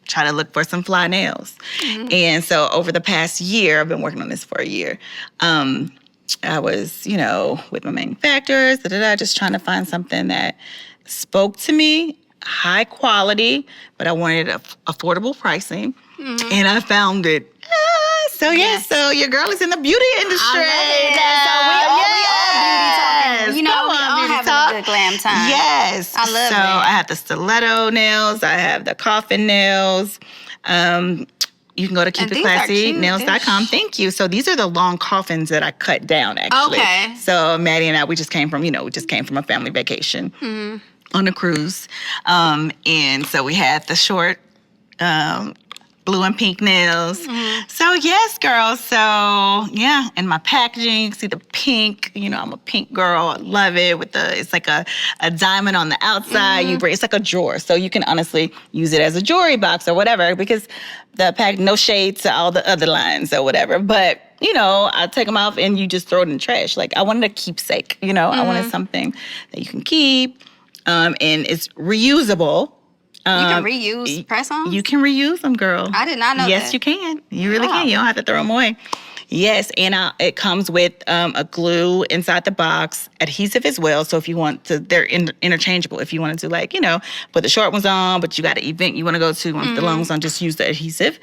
try to look for some fly nails. And so over the past year, I've been working on this for a year. I was, with my manufacturers, just trying to find something that spoke to me, high quality, but I wanted affordable pricing. And I found it. So your girl is in the beauty industry. I love it. So we all beauty talking. We all having a good glam time. Yes. I love it. So I have the stiletto nails. I have the coffin nails. You can go to keepitclassynails.com. Thank you. So these are the long coffins that I cut down, actually. Okay. So Maddie and I, we just came from a family vacation on a cruise. And so we had the short blue and pink nails. So yes, girl. So yeah, and my packaging, you can see the pink. I'm a pink girl. I love it. It's like a diamond on the outside. It's like a drawer, so you can honestly use it as a jewelry box or whatever. Because the pack, no shade to all the other lines or whatever, but I take them off and you just throw it in the trash. Like I wanted a keepsake. I wanted something that you can keep, and it's reusable. You can reuse press-ons? You can reuse them, girl. I did not know that. Yes, you can. You really can. You don't have to throw them away. Yes, and it comes with a glue inside the box, adhesive as well. So if you want to, they're interchangeable. If you want to put the short ones on, but you got an event you want to go to, you want the long ones on, just use the adhesive.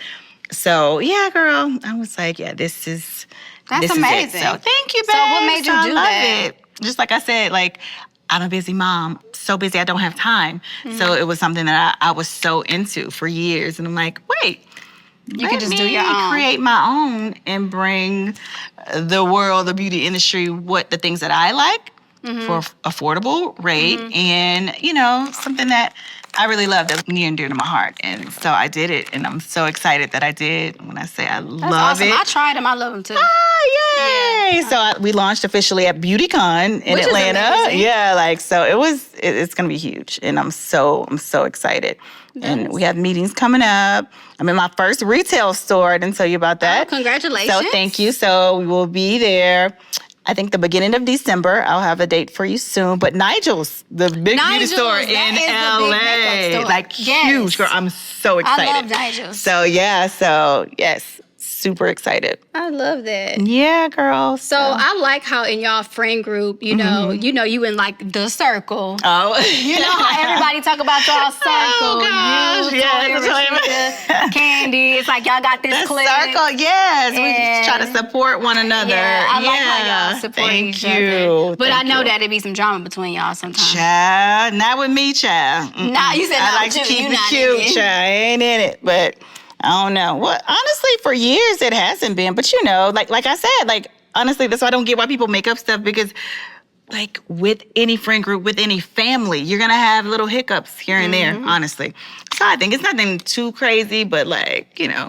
So yeah, girl, I was like, yeah, this is amazing. So thank you, babe. So what made you do that? It. Just like I said, I'm a busy mom. So busy, I don't have time. So it was something that I was so into for years. And I'm like, wait, you can just do your own. Create my own and bring the world, the beauty industry, the things that I like for affordable rate and, something that I really love that's near and dear to my heart. And so I did it, and I'm so excited that I did. When I say I love it. I tried them. I love them too. Oh, yay! Yeah. So we launched officially at BeautyCon in Atlanta. Yeah, so it's going to be huge, and I'm so excited. Nice. And we have meetings coming up. I'm in my first retail store. I didn't tell you about that. Oh, congratulations. So thank you. So we will be there. I think the beginning of December. I'll have a date for you soon. But Nigel's, the big beauty store in LA. Huge, girl. I'm so excited. I love Nigel's. So yes. Super excited. I love that. Yeah, girl. So I like how in y'all friend group, you in the circle. Oh. How everybody talk about y'all circle. Oh, gosh. Candy. It's like y'all got this clique. Circle, yes. We just try to support one another. Yeah, I like how y'all support each other. But I know that it'd be some drama between y'all sometimes. Child, not with me, child. Nah, you said I like to keep it cute, child. I ain't in it, but I don't know. Well, honestly, for years it hasn't been. But like I said, honestly, that's why I don't get why people make up stuff, because with any friend group, with any family, you're gonna have little hiccups here and there, honestly. So I think it's nothing too crazy, but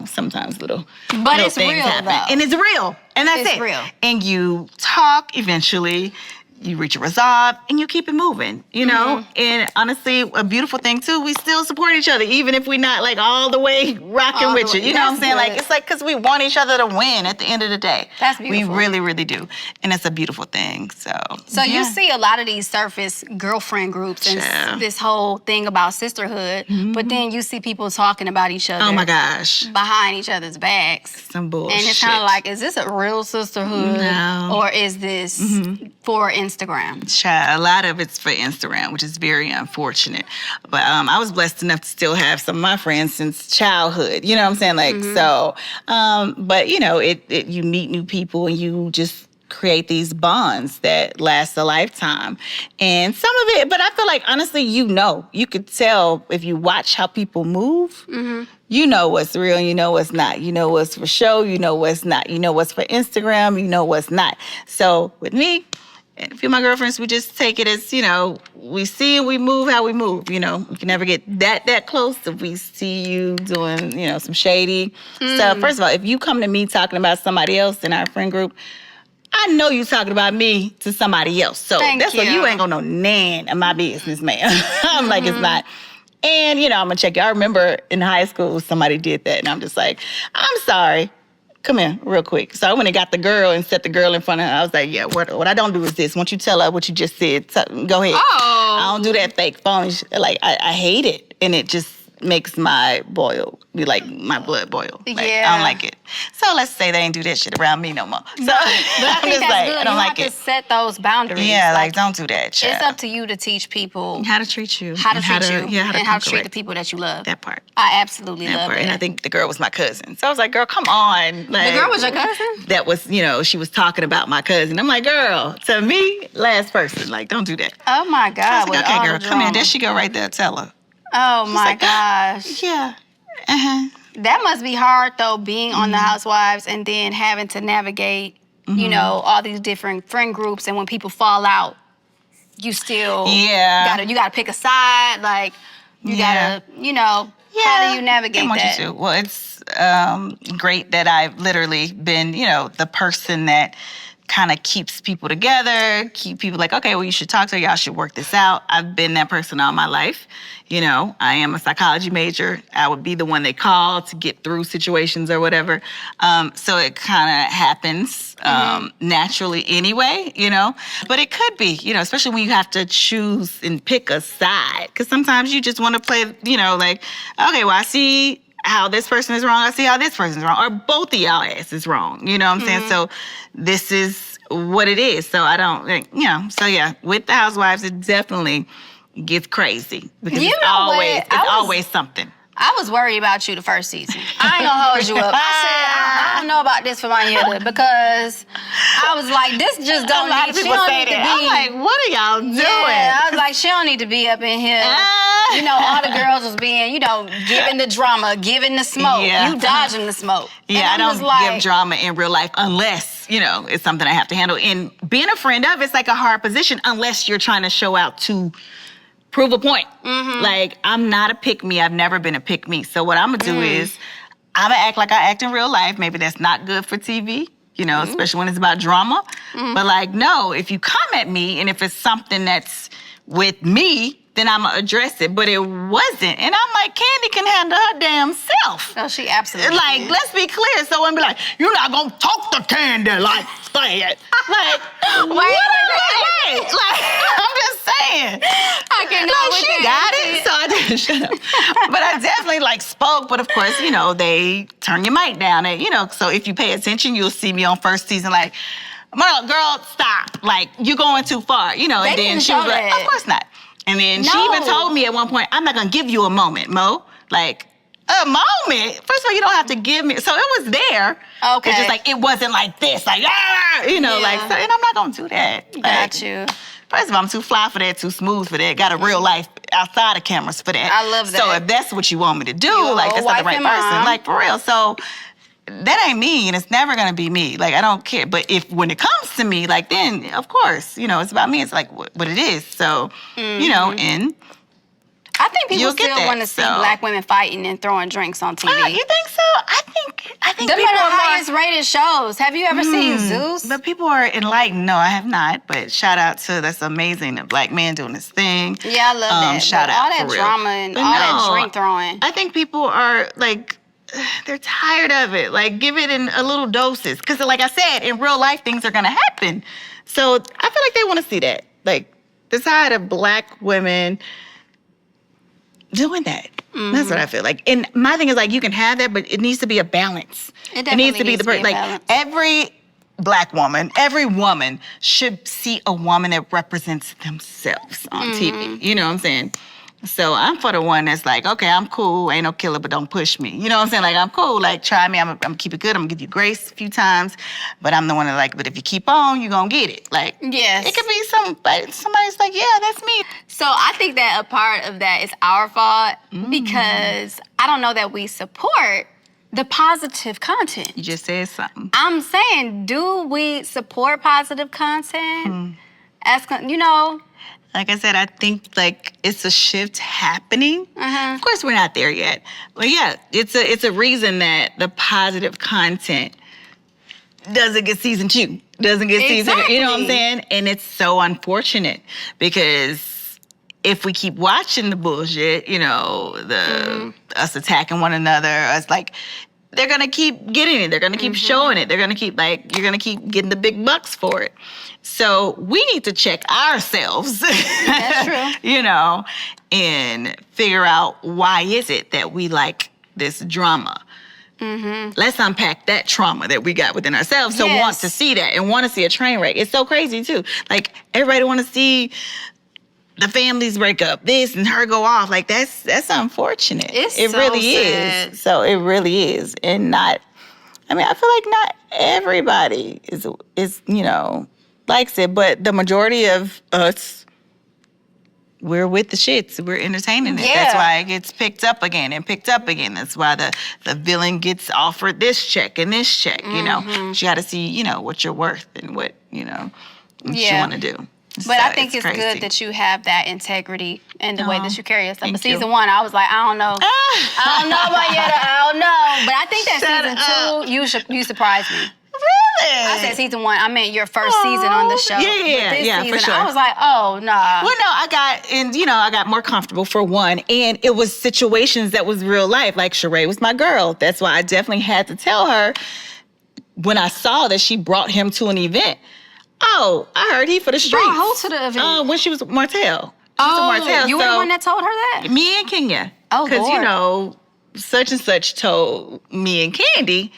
sometimes little it's things real happen. though. And it's real. And that's it's it. Real. And you talk eventually. You reach a resolve, and you keep it moving, And honestly, a beautiful thing, too, we still support each other, even if we're not, all the way rocking with you. You know what I'm saying? It's because we want each other to win at the end of the day. That's beautiful. We really, really do. And it's a beautiful thing, So you see a lot of these surface girlfriend groups and this whole thing about sisterhood, but then you see people talking about each other. Oh, my gosh. Behind each other's backs. Some bullshit. And it's kind of is this a real sisterhood? No. Or is this for Instagram? Child, a lot of it's for Instagram, which is very unfortunate. But I was blessed enough to still have some of my friends since childhood. You know what I'm saying? Like, so, but you know, you meet new people and you just create these bonds that last a lifetime. And some of it, but I feel like, honestly, you could tell if you watch how people move. You know what's real, you know what's not. You know what's for show, you know what's not. You know what's for Instagram, you know what's not. So with me and a few of my girlfriends, we just take it as, we see and we move how we move. We can never get that close if we see you doing, some shady stuff. First of all, if you come to me talking about somebody else in our friend group, I know you talking about me to somebody else. So that's why you ain't gonna know none of my business, man. I'm like, it's not. And, I'm gonna check you. I remember in high school, somebody did that. And I'm just like, I'm sorry. Come here real quick. So I went and got the girl and set the girl in front of her. I was like, yeah, what I don't do is this. Once you tell her what you just said, go ahead. Oh. I don't do that fake phony Like, I hate it. And it just makes my blood boil. Like, I don't like it. So let's say they ain't do that shit around me no more. So But I think that's good. I don't you like have it. to set those boundaries. Yeah, like don't do that, child. It's up to you to teach people how to treat you. How to treat you. Yeah, and how to treat the people that you love. That part. I absolutely That love part. it. And I think the girl was my cousin. So I was like, girl, come on. Like, The girl was your cousin? That was, she was talking about my cousin. I'm like, girl, to me, last person. Like, don't do that. Oh my God. I was like, okay, all girl, the come here. drama. There she go right there. Tell her. Oh She's my like, gosh. Yeah. Uh-huh. That must be hard though, being on the Housewives and then having to navigate, all these different friend groups, and when people fall out, you still gotta pick a side. Like you gotta, how do you navigate that? You to. Well, it's great that I've literally been, the person that kind of keeps people together, keep people like, okay, well, you should talk to her. Y'all should work this out. I've been that person all my life. I am a psychology major. I would be the one they call to get through situations or whatever. So it kind of happens naturally anyway, But it could be, especially when you have to choose and pick a side. Because sometimes you just want to play, like, okay, well, I see how this person is wrong. I see how this person is wrong. Or both of y'all ass is wrong. You know what I'm saying? So this is what it is. So I don't, So yeah, with the Housewives, it definitely gets crazy. Because it's always something. I was worried about you the first season. I ain't gonna hold you up. I said, I don't know about this for Monyetta because I was like, this just don't need, she don't need to be. I'm like, what are y'all doing? Yeah, I was like, she don't need to be up in here. All the girls was being, giving the drama, giving the smoke. Yeah. You dodging the smoke. Yeah, I don't give drama in real life unless, it's something I have to handle. And being a friend of, it's like a hard position unless you're trying to show out to prove a point. Like, I'm not a pick-me. I've never been a pick-me. So what I'm going to do is I'm going to act like I act in real life. Maybe that's not good for TV, especially when it's about drama. But, like, no, if you come at me and if it's something that's with me, then I'm going to address it. But it wasn't. And I'm like, Candy can handle her damn self. No, she absolutely Like, can. let's be clear. So I'm be like, you're not going to talk to Candy like that. Like, wait. Like, I'm just saying. I cannot with She got it, so I didn't shut up. But I definitely, spoke. But, of course, they turn your mic down. And, so if you pay attention, you'll see me on first season, like, girl, stop. Like, you're going too far. And then she was like, of course not. And then she even told me at one point, I'm not going to give you a moment, Mo. Like, a moment? First of all, you don't have to give me. So it was there. Okay. It's just like, it wasn't like this. Like, so, and I'm not going to do that. Got you. First of all, I'm too fly for that, too smooth for that. Got a real life outside of cameras for that. I love that. So if that's what you want me to do, You that's not the right person. mom. Like, for real. So that ain't me, and it's never gonna be me. Like, I don't care. But when it comes to me, like, then of course, it's about me. It's like what it is. So, and I think people you'll get still that, want to see so. black women fighting and throwing drinks on TV. You think so? I think Them people are the are more. highest rated shows. Have you ever seen Zeus? But people are enlightened. No, I have not. But shout out to that's amazing. A black man doing his thing. Yeah, I love that. Shout But out all that for drama real. and But all no, that drink throwing. I think people are like, they're tired of it. Like, give it in a little doses. Because, like I said, in real life, things are gonna happen. So I feel like they want to see that. Like, they're tired of black women doing that. That's what I feel like. And my thing is, like, you can have that, but it needs to be a balance. It definitely needs to be needs to be a balance. Black woman, every woman should see a woman that represents themselves on TV. You know what I'm saying? So I'm for the one that's like, okay, I'm cool, ain't no killer, but don't push me. You know what I'm saying? Like, I'm cool, like, try me, I'm gonna keep it good, I'm gonna give you grace a few times, but I'm the one that like, but if you keep on, you're gonna get it. Like, Yes. it could be somebody's like, yeah, that's me. So I think that a part of that is our fault because I don't know that we support the positive content. You just said something. I'm saying, do we support positive content? You know. Like I said, I think like it's a shift happening. Of course, we're not there yet, but yeah, it's a reason that the positive content doesn't get season 2, doesn't get season. You know what I'm saying? And it's so unfortunate because if we keep watching the bullshit, you know, us attacking one another, us like. They're gonna keep getting it. They're gonna keep showing it. They're gonna keep you're gonna keep getting the big bucks for it. So we need to check ourselves. That's true. You know, and figure out why is it that we like this drama. Let's unpack that trauma that we got within ourselves. So want to see that and want to see a train wreck. It's so crazy too. Like everybody want to see the families break up, this and her go off. Like that's unfortunate. It so really sad. is. So it really is. And I feel like not everybody is, you know, likes it, but the majority of us, we're with the shits. We're entertaining it. Yeah. That's why it gets picked up again and picked up again. That's why the villain gets offered this check and this check, you know. But you gotta see, you know, what you're worth and what, you know, what you wanna do. But I think it's good that you have that integrity and the way that you carry yourself. But season 1, I was like, I don't know. I don't know about yet. I don't know. But I think that season 2, you surprised me. Really? I said season 1. I meant your first season on the show. Yeah, season, for sure. I was like, oh, nah. Well, no, I got more comfortable for one, and it was situations that was real life. Like Sheree was my girl. That's why I definitely had to tell her when I saw that she brought him to an event. Oh, I heard he for the streets. Brought who to the event? When she was Martell. You were the one that told her that? Me and Kenya. Oh, because Lord. you know, such and such told me and Candy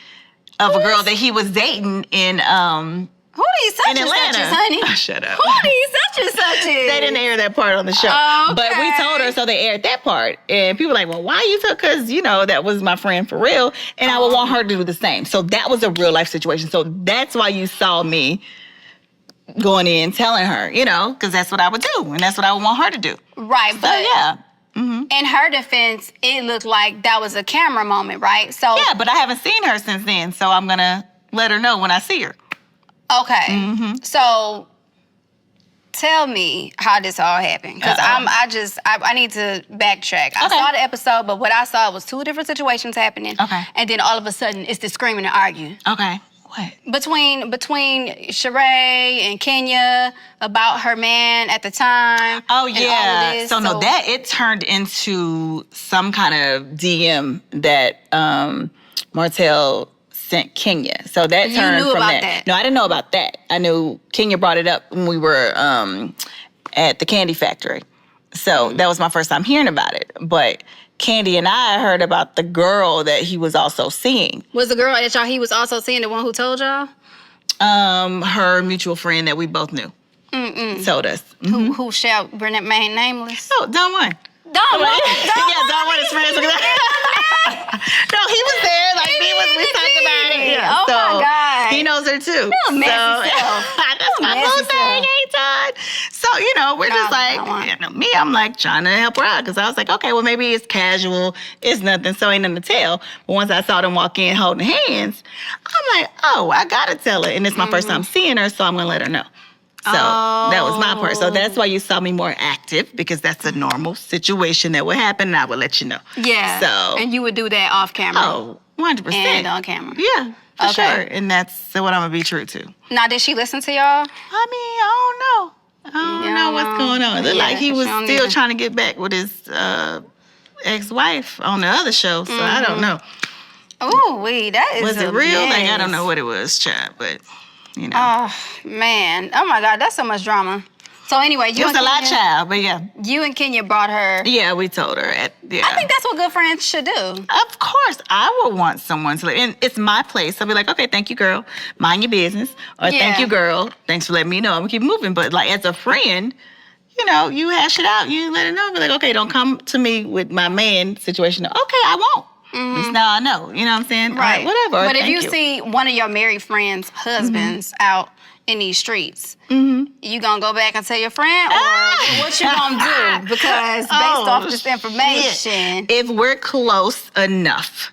of a girl that he was dating in Who these such in and Atlanta. suches, honey? Oh, shut up. Who these such and suches? They didn't air that part on the show. Okay. But we told her, so they aired that part. And people were like, well, why you took? Because, you know, that was my friend for real. And I would want her to do the same. So that was a real life situation. So that's why you saw me going in telling her, you know, because that's what I would do. And that's what I would want her to do. Right, So, but yeah. in her defense, it looked like that was a camera moment, right? So Yeah, but I haven't seen her since then. So I'm going to let her know when I see her. Okay. So tell me how this all happened. Because I need to backtrack. I saw the episode, but what I saw was 2 different situations happening. Okay. And then all of a sudden, it's the screaming and arguing. Okay. What? Between Sheree and Kenya about her man at the time. Oh, and yeah. all of this. So it turned into some kind of DM that Martell sent Kenya. So that You turned knew from about that. that? No, I didn't know about that. I knew Kenya brought it up when we were at the candy factory. So that was my first time hearing about it. But Candy and I heard about the girl that he was also seeing. Was the girl that he was also seeing the one who told y'all? Her mutual friend that we both knew told us. Who shall remain nameless? Oh, Don Juan. Don Juan. Yeah, Don Juan is friends with No, he was there. Like we talked about it. Yeah. Oh, my God. He knows her too. You messy self. That's my messy whole thing, self. ain't Todd? So, you know, we're just like, I'm like trying to help her out because I was like, okay, well, maybe it's casual. It's nothing, so ain't nothing to tell. But once I saw them walk in holding hands, I'm like, oh, I got to tell her. And it's my first time seeing her, so I'm going to let her know. So that was my part. So that's why you saw me more active because that's a normal situation that would happen and I would let you know. Yeah. So. And you would do that off camera. Oh, 100%. And on camera. Yeah, for Okay. sure. And that's what I'm going to be true to. Now, did she listen to y'all? I mean, I don't know what's going on. It looked like he was still trying to get back with his ex-wife on the other show, so I don't know. Ooh, that is Was a it real? mess. Like, I don't know what it was, child, but, you know. Oh, man. Oh, my God. That's so much drama. So anyway, It was a lot, child, but yeah. You and Kenya brought her. Yeah, we told her. I think that's what good friends should do. Of course, I would want someone to, and it's my place. I'll be like, okay, thank you, girl. Mind your business. Or thank you, girl. Thanks for letting me know. I'm going to keep moving. But like as a friend, you know, you hash it out. You let it know. Be like, okay, don't come to me with my man situation. Okay, I won't. At least now I know. You know what I'm saying? Right. All right, whatever. But if you see one of your married friends' husbands out in these streets, you gonna go back and tell your friend, or what you gonna do? Because based off this information, if we're close enough,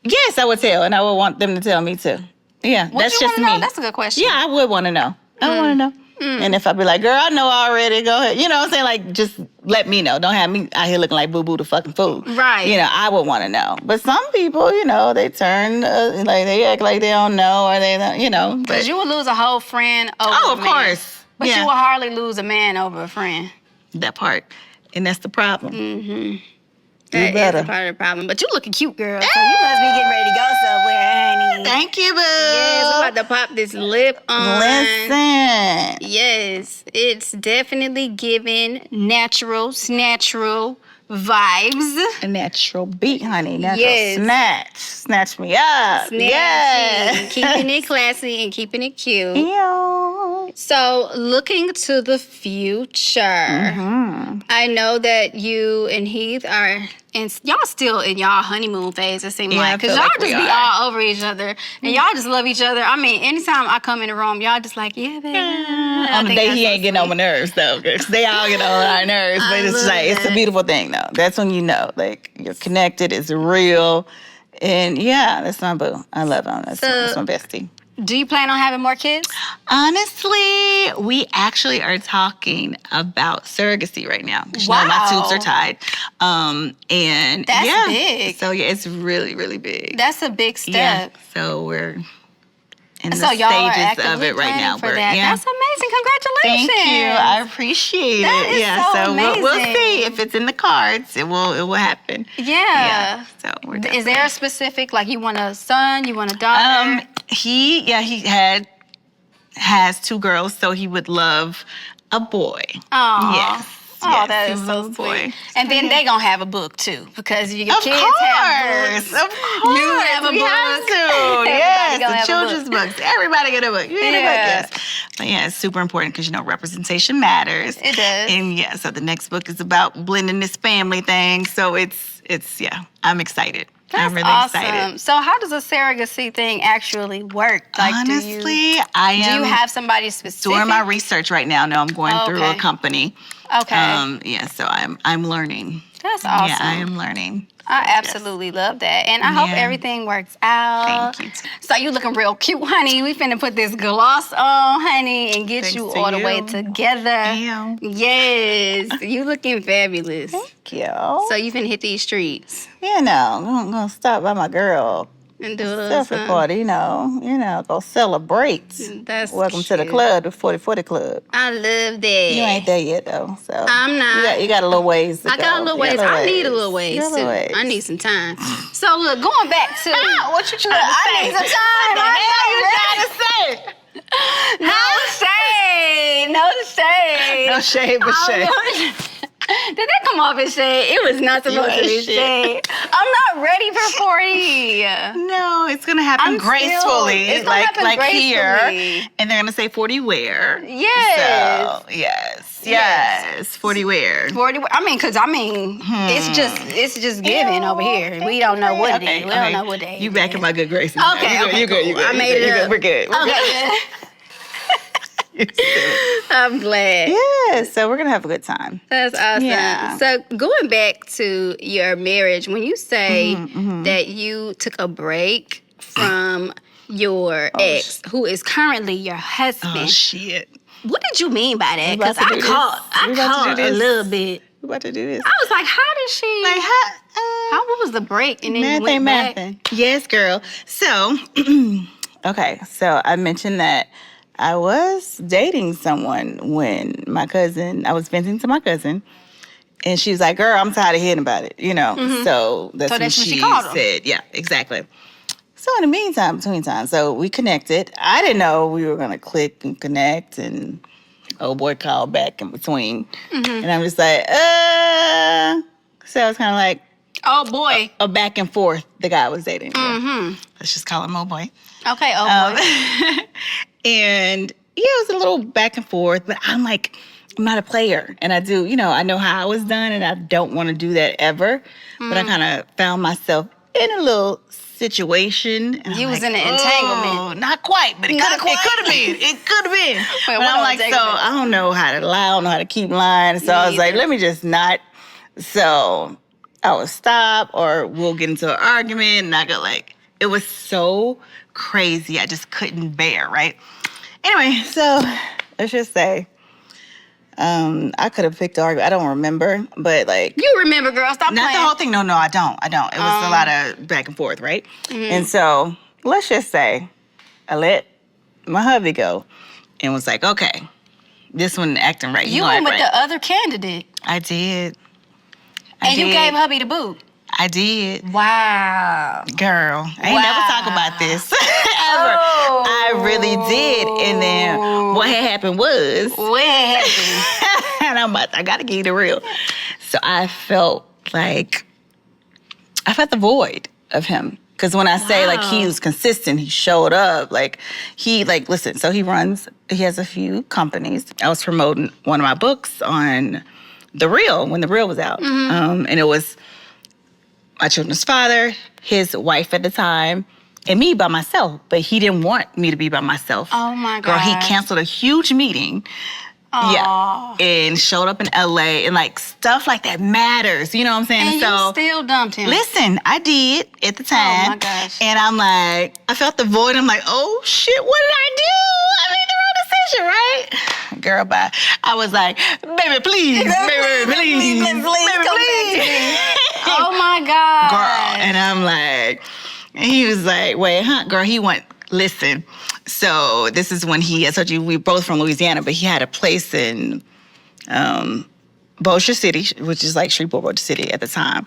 yes, I would tell, and I would want them to tell me too. Yeah, would that's you just wanna me. know? That's a good question. Yeah, I would want to know. I would want to know. And if I be like, girl, I know already, go ahead. You know what I'm saying? Like, just let me know. Don't have me out here looking like boo-boo the fucking fool. Right. You know, I would want to know. But some people, you know, they turn, like, they act like they don't know, or they don't, you know. Because you would lose a whole friend over Oh, a of man. course. But you would hardly lose a man over a friend. That part. And that's the problem. That is a part of the problem. But you looking cute, girl. So you must be getting ready to go somewhere, honey. Thank you, boo. Yes, we're about to pop this lip on. Listen. Yes, it's definitely giving natural vibes. A natural beat, honey. Natural Yes. snatch. Snatch me up. Snatchy. Keeping it classy and keeping it cute. Ew. So, looking to the future, I know that you and Heath are, and y'all still in y'all honeymoon phase, it seems like. Because I feel y'all like just we be are. all over each other. And y'all just love each other. I mean, anytime I come in the room, y'all just like, yeah, baby. On the day he ain't getting on my nerves, though. 'Cause they all get on our nerves. But it's love like, it's a that. beautiful thing, though. That's when you know. Like, you're connected. It's real. And yeah, that's my boo. I love him. That's my bestie. Do you plan on having more kids? Honestly, we actually are talking about surrogacy right now. 'Cause you know, my Wow. tubes are tied. And That's yeah. big. So yeah, it's really, really big. That's a big step. Yeah. So we're in the So y'all are stages actively of it right planning now. for that. That's amazing. Congratulations. Thank you. I appreciate That it. is Yeah. so we'll amazing. see if it's in the cards. It will happen. Yeah. So we're Is definitely- there a specific, like you want a son, you want a daughter? He has 2 girls, so he would love a boy. Aw. Yes. Oh, yes, that he is would so love a sweet. boy. And then they gonna have a book too, because your Of kids course, have books. of course. You have a we book. have to. Everybody Yes, gonna have the a children's books. Everybody get a book. You get a book, yes. But yeah, it's super important because, you know, representation matters. It does. And yeah, so the next book is about blending this family thing. So it's yeah, I'm excited. I'm really awesome. excited. So how does a surrogacy thing actually work? Like, Honestly, do I you am have somebody specific? doing my research right now. No, I'm going through a Okay. company. Okay. Yeah, so I'm learning. That's awesome. Yeah, I am learning. I absolutely love that. And I hope Yeah. everything works out. Thank you. So you looking real cute, honey. We finna put this gloss on, honey, and get Thanks you to all the way you. together. Ew. Yes. You looking fabulous. Thank you. So you finna hit these streets You know, I'm gonna stop by my girl. and do a little Selfie something. party, you know, go celebrate. That's Welcome to the cute. club, the 40/40 Club. I love that. You ain't there yet, though. So I'm not. You got a little ways to I go. got a little ways. I need a little ways You got a too. little ways. I need some time. So look, going back to What you trying to I say? need some time. What the hell you trying to say? No shade. No shade, but shade. Did that come off as shade? It was not supposed to be ain't shit. shade. I'm not ready for 40. No, it's gonna happen gracefully, it's gonna happen like here, gracefully. and they're gonna say 40 where. Yes. So yes, 40 where. 40. It's just giving over here. We don't know what it is. We don't know what it is. You back in my good graces. Okay, you good. cool. I made it up. We're good. We're Okay. good. I'm glad. Yeah, so we're gonna have a good time. That's awesome. Yeah. So going back to your marriage, when you say that you took a break from your ex, who is currently your husband, Oh shit. what did you mean by that? We about Because to I do caught this. a little bit. We about to do this. I was like, how did she? Like how? What was the break? And then you Math went ain't back. mathin'. Yes, girl. So, okay. So I mentioned that I was dating someone when I was venting to my cousin, and she was like, "Girl, I'm tired of hearing about it." You know. So that's So when that's when she she called him. said, "Yeah, exactly." So in the meantime, between time, so we connected. I didn't know we were gonna click and connect and Old boy called back in between. And I'm just like, So I was kind of like, Oh, boy. a back and forth the guy was dating. Let's just call him old boy. Okay, oh, boy. And yeah, it was a little back and forth, but I'm like, I'm not a player. And I do, I know how I was done, and I don't want to do that ever. But I kind of found myself in a little situation. And You I'm was like, in an entanglement. Oh, not quite, but it could have been. It could have been. Wait, but what I'm like, so entanglement? I don't know how to lie. I don't know how to keep lying. So I was like, let me just not. So I would stop, or we'll get into an argument, and I go like, it was so crazy. I just couldn't bear, right? Anyway, so let's just say, I could have picked the argument. I don't remember, but like. You remember, girl. Stop Not playing. the whole thing. No, I don't. It was a lot of back and forth, right? And so let's just say I let my hubby go and was like, okay, this one acting right. You gonna went with act right. the other candidate. I did. And you gave hubby the boot. I did. Wow. Girl, I ain't never talk about this ever. Oh. I really did. And then what had happened was, What happened? and I gotta give you the real. So I felt the void of him. Because when I say like he was consistent, he showed up. Like listen, so he has a few companies. I was promoting one of my books on The Real when The Real was out. And it was my children's father, his wife at the time, and me by myself. But he didn't want me to be by myself. Oh, my Girl, he God. canceled a huge meeting. Aw. Yeah. And showed up in LA, and like stuff like that matters. You know what I'm saying? And so you still dumped him. listen, I did at the time. Oh, my gosh. And I'm like, I felt the void. I'm like, oh shit, what did I do? I made the wrong decision, right? Girl, bye. I was like, baby, please. Baby, please. Please, Baby, come back to me. please. Oh, my God. Girl. And I'm like, and he was like, wait, huh? Girl, he went, listen. So this is when I told you we were both from Louisiana, but he had a place in Bossier City, which is like Shreveport City at the time.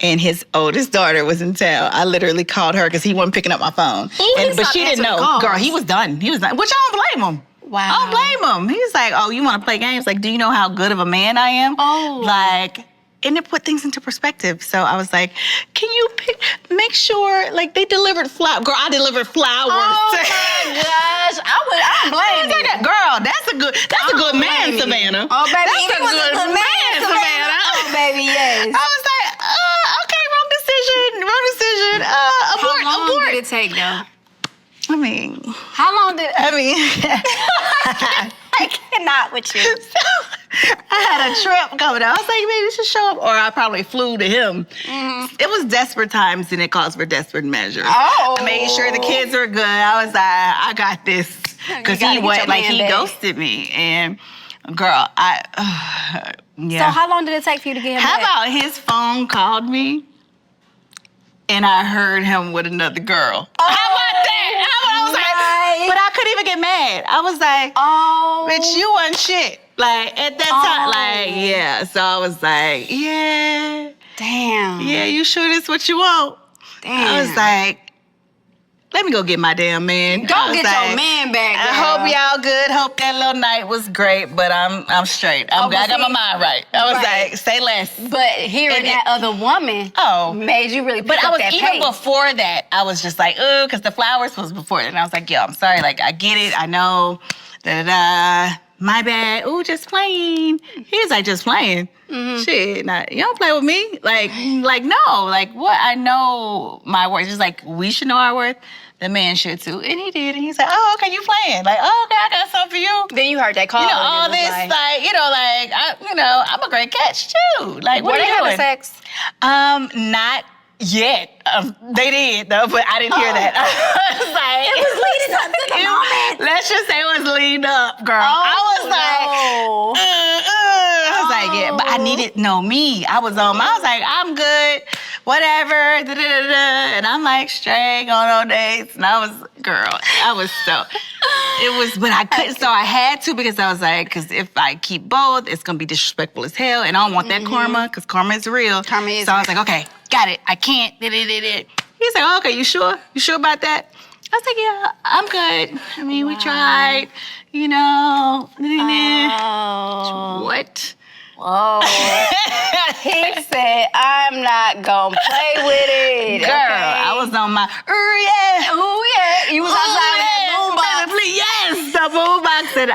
And his oldest daughter was in town. I literally called her because he wasn't picking up my phone. But she didn't know. Calls. Girl, he was done. Which I don't blame him. Wow. I don't blame him. He was like, oh, you want to play games? Like, do you know how good of a man I am? Oh. Like, and it put things into perspective. So I was like, can you make sure, like, they delivered flowers. Girl, I delivered flowers. Oh, my gosh. I don't blame you. Girl, that's a good man, Savannah. Oh, baby, That's if a it was good man, Savannah. Oh, baby, yes. I was like, okay, wrong decision. Abort. How long did it take, though? I mean, I cannot with you. I had a trip coming up. I was like, maybe you should show up. Or I probably flew to him. It was desperate times, and it calls for desperate measures. Oh. I made sure the kids were good. I was like, I got this. Because You gotta get your man he back. ghosted me. And girl, yeah. So how long did it take for you to get him How back? about his phone called me, and I heard him with another girl? How about that? I was like, but I couldn't even get mad. I was like, Oh. bitch, you wasn't shit. Like, at that time, like, yeah. So I was like, yeah, Damn. you sure this what you want? Damn. I was like, let me go get my damn man. Go I was get like, your man back, I girl. hope y'all good. Hope that little night was great, but I'm straight. I got my mind right. I was Right. like, say less. But hearing that other woman made you really pick But I up was that even pace. before that, I was just like, because the flowers was before it. And I was like, yo, I'm sorry. Like, I get it. I know. My bad. Ooh, just playing. He was like, just playing. Shit, nah, you don't play with me. Like, no. Like, what? I know my worth. Just like, we should know our worth. The man should too. And he did. And he's like, oh, okay, you playing. Like, oh, okay, I got something for you. Then you heard that call. You know, and all it was this, I'm a great catch too. Like, what Were are they you doing? having sex? Not yet. They did though, but I didn't hear that. I was like, It was leading up to the moment. Let's just say it was leading up, girl. I was like, I was like, yeah, but I needed me. I was like, I'm good, whatever, and I'm like straight going on dates, and I was so. It was, but I couldn't, so I had to because I was like, because if I keep both, it's gonna be disrespectful as hell, and I don't want that karma, because karma is real. Karma is so I was like, okay, got it. I can't. He's like, oh, okay, you sure? You sure about that? I was like, yeah, I'm good. I mean, we tried, you know. Oh. What? Oh. He said, I'm not gonna play with it. Girl, okay? I was on my, yeah. Ooh, yeah. You was outside with that boombox. Yes, the boombox and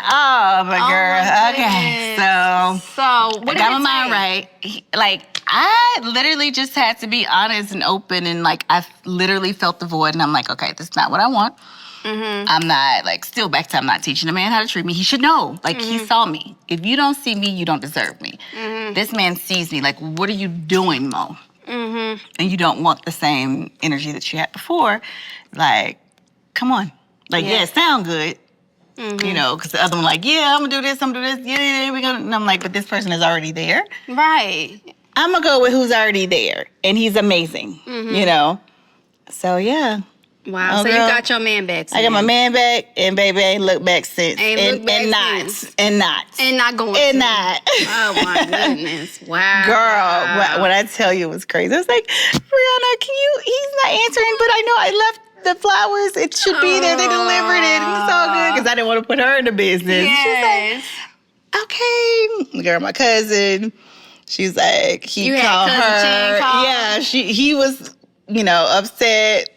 my girl. my Okay, goodness. so So, what I did got it my mind take? right. Like, I literally just had to be honest and open, and like I literally felt the void, and I'm like, okay, this is not what I want. I'm not, like, still back to I'm not teaching a man how to treat me. He should know. Like, he saw me. If you don't see me, you don't deserve me. This man sees me. Like, what are you doing, Mo? And you don't want the same energy that you had before. Like, come on. Like, yeah, it sound good. You know, because the other one like, yeah, I'm going to do this, I'm going to do this. Yeah, we're going to. And I'm like, but this person is already there. Right. I'm going to go with who's already there. And he's amazing, you know? So, yeah. Wow. Oh, So girl. you got your man back. I got my man back, and baby, I ain't looked back since. Ain't and, looked back and not. since. And not. And not going And to. not. Oh, my goodness. Wow. Girl, when I tell you it was crazy. I was like, Brianna, he's not answering, but I know I left the flowers. It should be there. They delivered it. And it's all good, because I didn't want to put her in the business. Yes. She's like, okay. Girl, my cousin, she's like, he You had called cousin her. Jean call? Yeah, he was, you know, upset,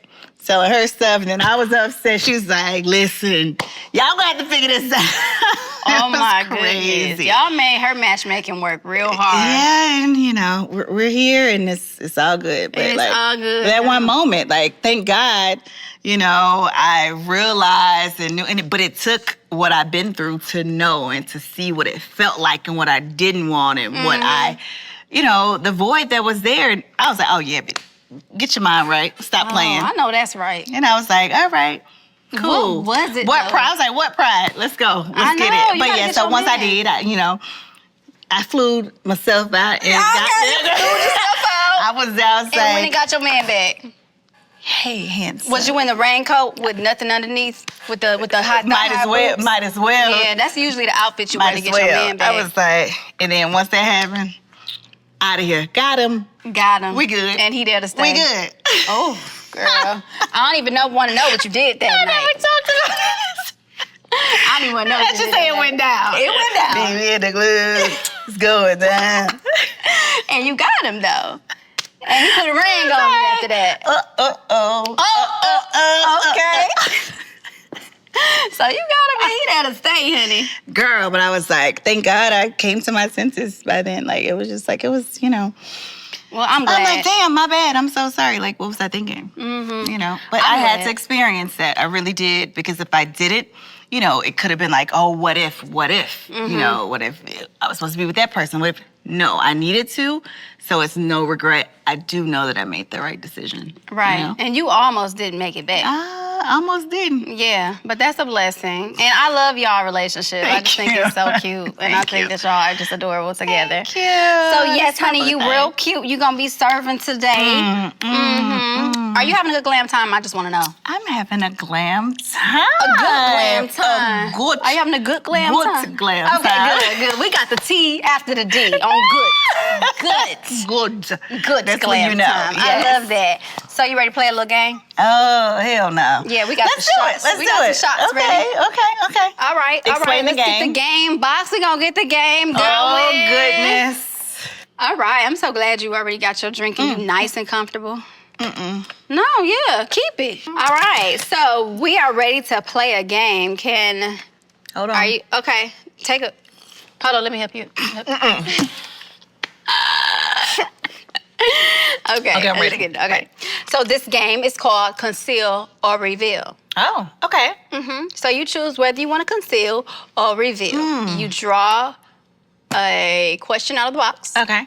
telling her stuff, and then I was upset. She was like, listen, y'all gonna have to figure this out. Oh, It was my crazy. goodness. Y'all made her matchmaking work real hard. Yeah, and you know, we're here, and it's all good. But It's like, all good. that one moment, like, thank God, you know, I realized and knew, but it took what I've been through to know and to see what it felt like and what I didn't want and what I, you know, the void that was there. And I was like, oh yeah, baby, get your mind right. Stop playing. I know that's right. And I was like, all right. Cool. What was it, What though? pride? I was like, what pride? Let's go. Let's I get know, it. you But gotta yeah, get so your once I man. did, you know, I flew myself out and I was outside. And when you got your man back, Hey, handsome. was you in the raincoat with nothing underneath, with the hot? Might as well. boots? Might as well. Yeah, that's usually the outfit you wear Might to as get your well. man back. I was like, and then once that happened, out of here. Got him. Got him. We good. And he there to stay. We good. Oh, girl, I don't even want to know what you did that I night. never talked about this. I don't even know. Let's just say it went down. It went down. Baby in the club. It's going down. And you got him though. And he put a ring on you after that. Okay. So you gotta be there to stay, honey. Girl, but I was like, thank God I came to my senses by then. Like, it was just like, it was, you know. Well, I'm glad. I'm like, damn, my bad. I'm so sorry. Like, what was I thinking? You know, but I had glad. to experience that. I really did, because if I didn't, you know, it could have been like, oh, what if? You know, what if I was supposed to be with that person? What if? No, I needed to, so it's no regret. I do know that I made the right decision. Right. You know? And you almost didn't make it back. I almost didn't. Yeah, but that's a blessing. And I love y'all relationship. I just think you. it's so cute. And I think that y'all are just adorable together. Thank you. So yes, That's my honey, you birthday. real cute. You gonna be serving today. Are you having a good glam time? I just wanna know. I'm having a glam time. A good glam time. A good, Are you having a good glam good time? glam Okay, time. good. We got the T after the D on good. Good. Good That's glam when you know. time. Yes. I love that. So you ready to play a little game? Oh, hell no. Yeah, we got Let's the do shots. it. Let's we do got it. the shots okay, ready. Okay. All right. Explain the Let's get game. the game box. We gonna get the game going. Oh, goodness. All right. I'm so glad you already got your drink and you nice and comfortable. No, yeah, keep it. All right. So we are ready to play a game. Hold on. Are you okay? Hold on. Let me help you. Okay, I'm ready. Okay. So this game is called Conceal or Reveal. Oh, okay. So you choose whether you want to conceal or reveal. You draw a question out of the box, Okay.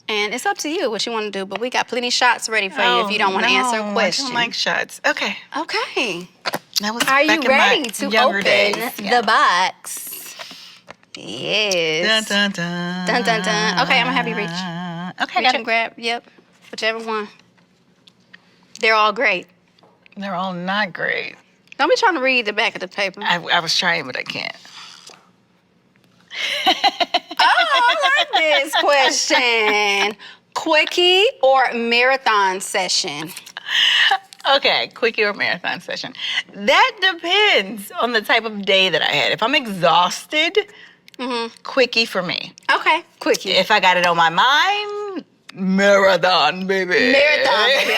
and it's up to you what you want to do. But we got plenty shots ready for you if you don't want to answer a question. I don't like shots. Okay. Okay. That was Are you back in my ready to younger open days. the box? Yes. Dun, dun, dun. Dun, dun, dun. Okay, I'm gonna have you reach. Okay, Reach got and it. grab. Yep. Whichever one. They're all great. They're all not great. Don't be trying to read the back of the paper. I was trying, but I can't. Oh, I like this question. Quickie or marathon session? Okay, quickie or marathon session. That depends on the type of day that I had. If I'm exhausted, quickie for me. Okay, quickie. If I got it on my mind, marathon, baby. Marathon, baby.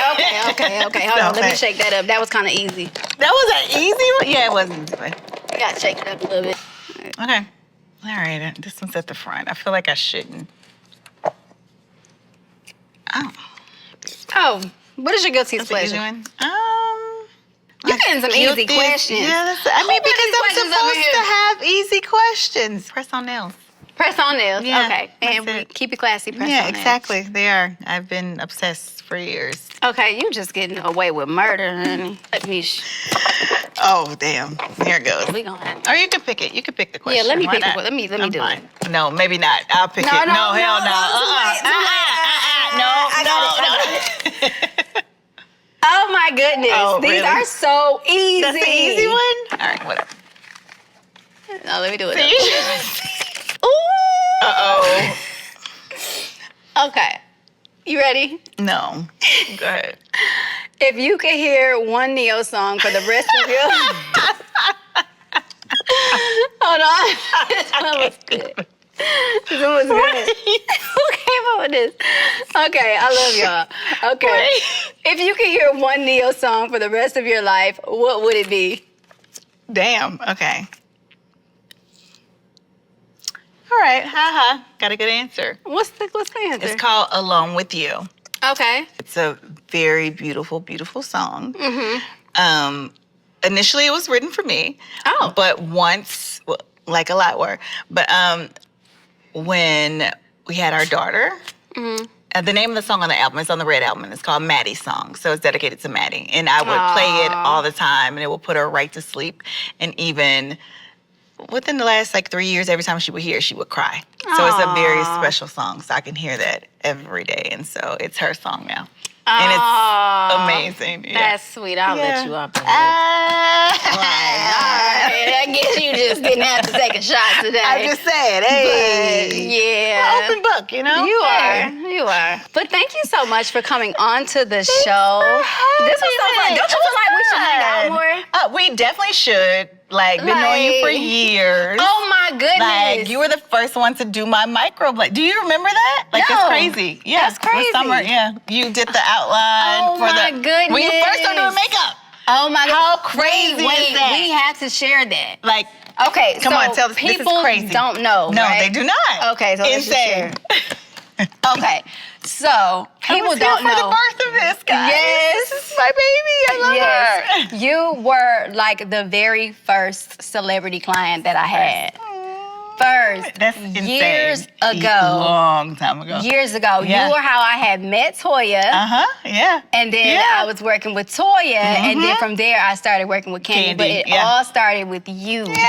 Okay. Hold on, let me Okay. shake that up. That was kind of easy. That was an easy one? Yeah, it was an easy one. You gotta shake it up a little bit. Okay. All right, this one's at the front. I feel like I shouldn't. Oh. Oh, what is your guilty That's an easy pleasure? one. You're getting some easy guilty- questions. Yeah, I mean, Who put because these I'm questions over supposed to have easy questions. Press on nails. Press on nails. Yeah, Okay, and that's it. keep it classy. Press Yeah, on nails. exactly. They are. I've been obsessed for years. Okay, you just getting away with murder, honey. Let me. Oh, damn. Here it goes. We gonna have. Or you can pick it. You can pick the question. Yeah, let me Why pick not? it. Let me I'm do fine. No, maybe not. I'll pick No, it. no, No, hell no. too late, too late. I got No. Oh my goodness, Oh, these really? are so easy. That's the easy one? All right, whatever. No, let me do it. See? Ooh. Uh-oh. Okay, you ready? No. Go ahead. If you could hear one Neyo song for the rest of your hold on, this one was good. This one was good. Who came up with this? Okay, I love y'all. Okay, Wait. if you could hear one Neyo song for the rest of your life, what would it be? Damn. Okay. All right. Haha. Got a good answer. What's the answer? It's called Alone With You. Okay. It's a very beautiful, beautiful song. Initially, it was written for me. Oh. But once, well, like a lot were, but when we had our daughter, the name of the song on the album is on the Red album, and it's called Maddie's Song. So it's dedicated to Maddie. And I would play it all the time, and it would put her right to sleep. And even within the last 3 years, every time she would hear it, she would cry. So it's a very special song. So I can hear that every day. And so it's her song now. And it's amazing. Yeah. That's sweet. I'll let you up. I I guess you just didn't have to take a shot today. I'm just saying, hey. But, yeah. Open book, you know? You Hey. are. You are. But thank you so much for coming on to the show. This was so fun. Don't you feel like we should hang out more? We definitely should. Been knowing you for years. Oh my goodness. You were the first one to do my microblade. Do you remember that? No. It's crazy. Yeah, That's crazy. The summer, yeah. You did the outline Oh for my the goodness. when you first started doing makeup. Oh my god. How crazy wait, is that? we have to share that. Okay, Come so on, tell us. This is people crazy. don't know. No, right? they do not. Okay, so let's just Insane. share. Okay, so people don't for know. the birth of this, guys. Yes. This is my baby. I love her. You were like the very first celebrity client that I had. First, That's insane. years ago. Long time ago. Years ago. Yeah. You were how I had met Toya. Yeah. And then Yeah. I was working with Toya, and then from there I started working with Candy. But it all started with you. Yeah,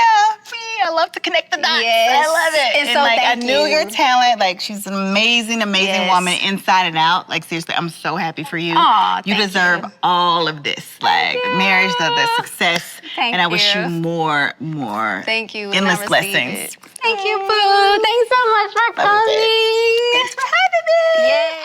me. I love to connect the dots. Yes. I love it. And so I thank knew you. your talent. She's an amazing, amazing Yes. woman inside and out. Seriously, I'm so happy for you. Aw, you thank deserve you. all of this. Marriage, the success. Thank and I wish you. you more. Thank you. and Endless I received blessings. it. Thank you, Boo. Thanks so much for coming. Thanks for having me. Yeah.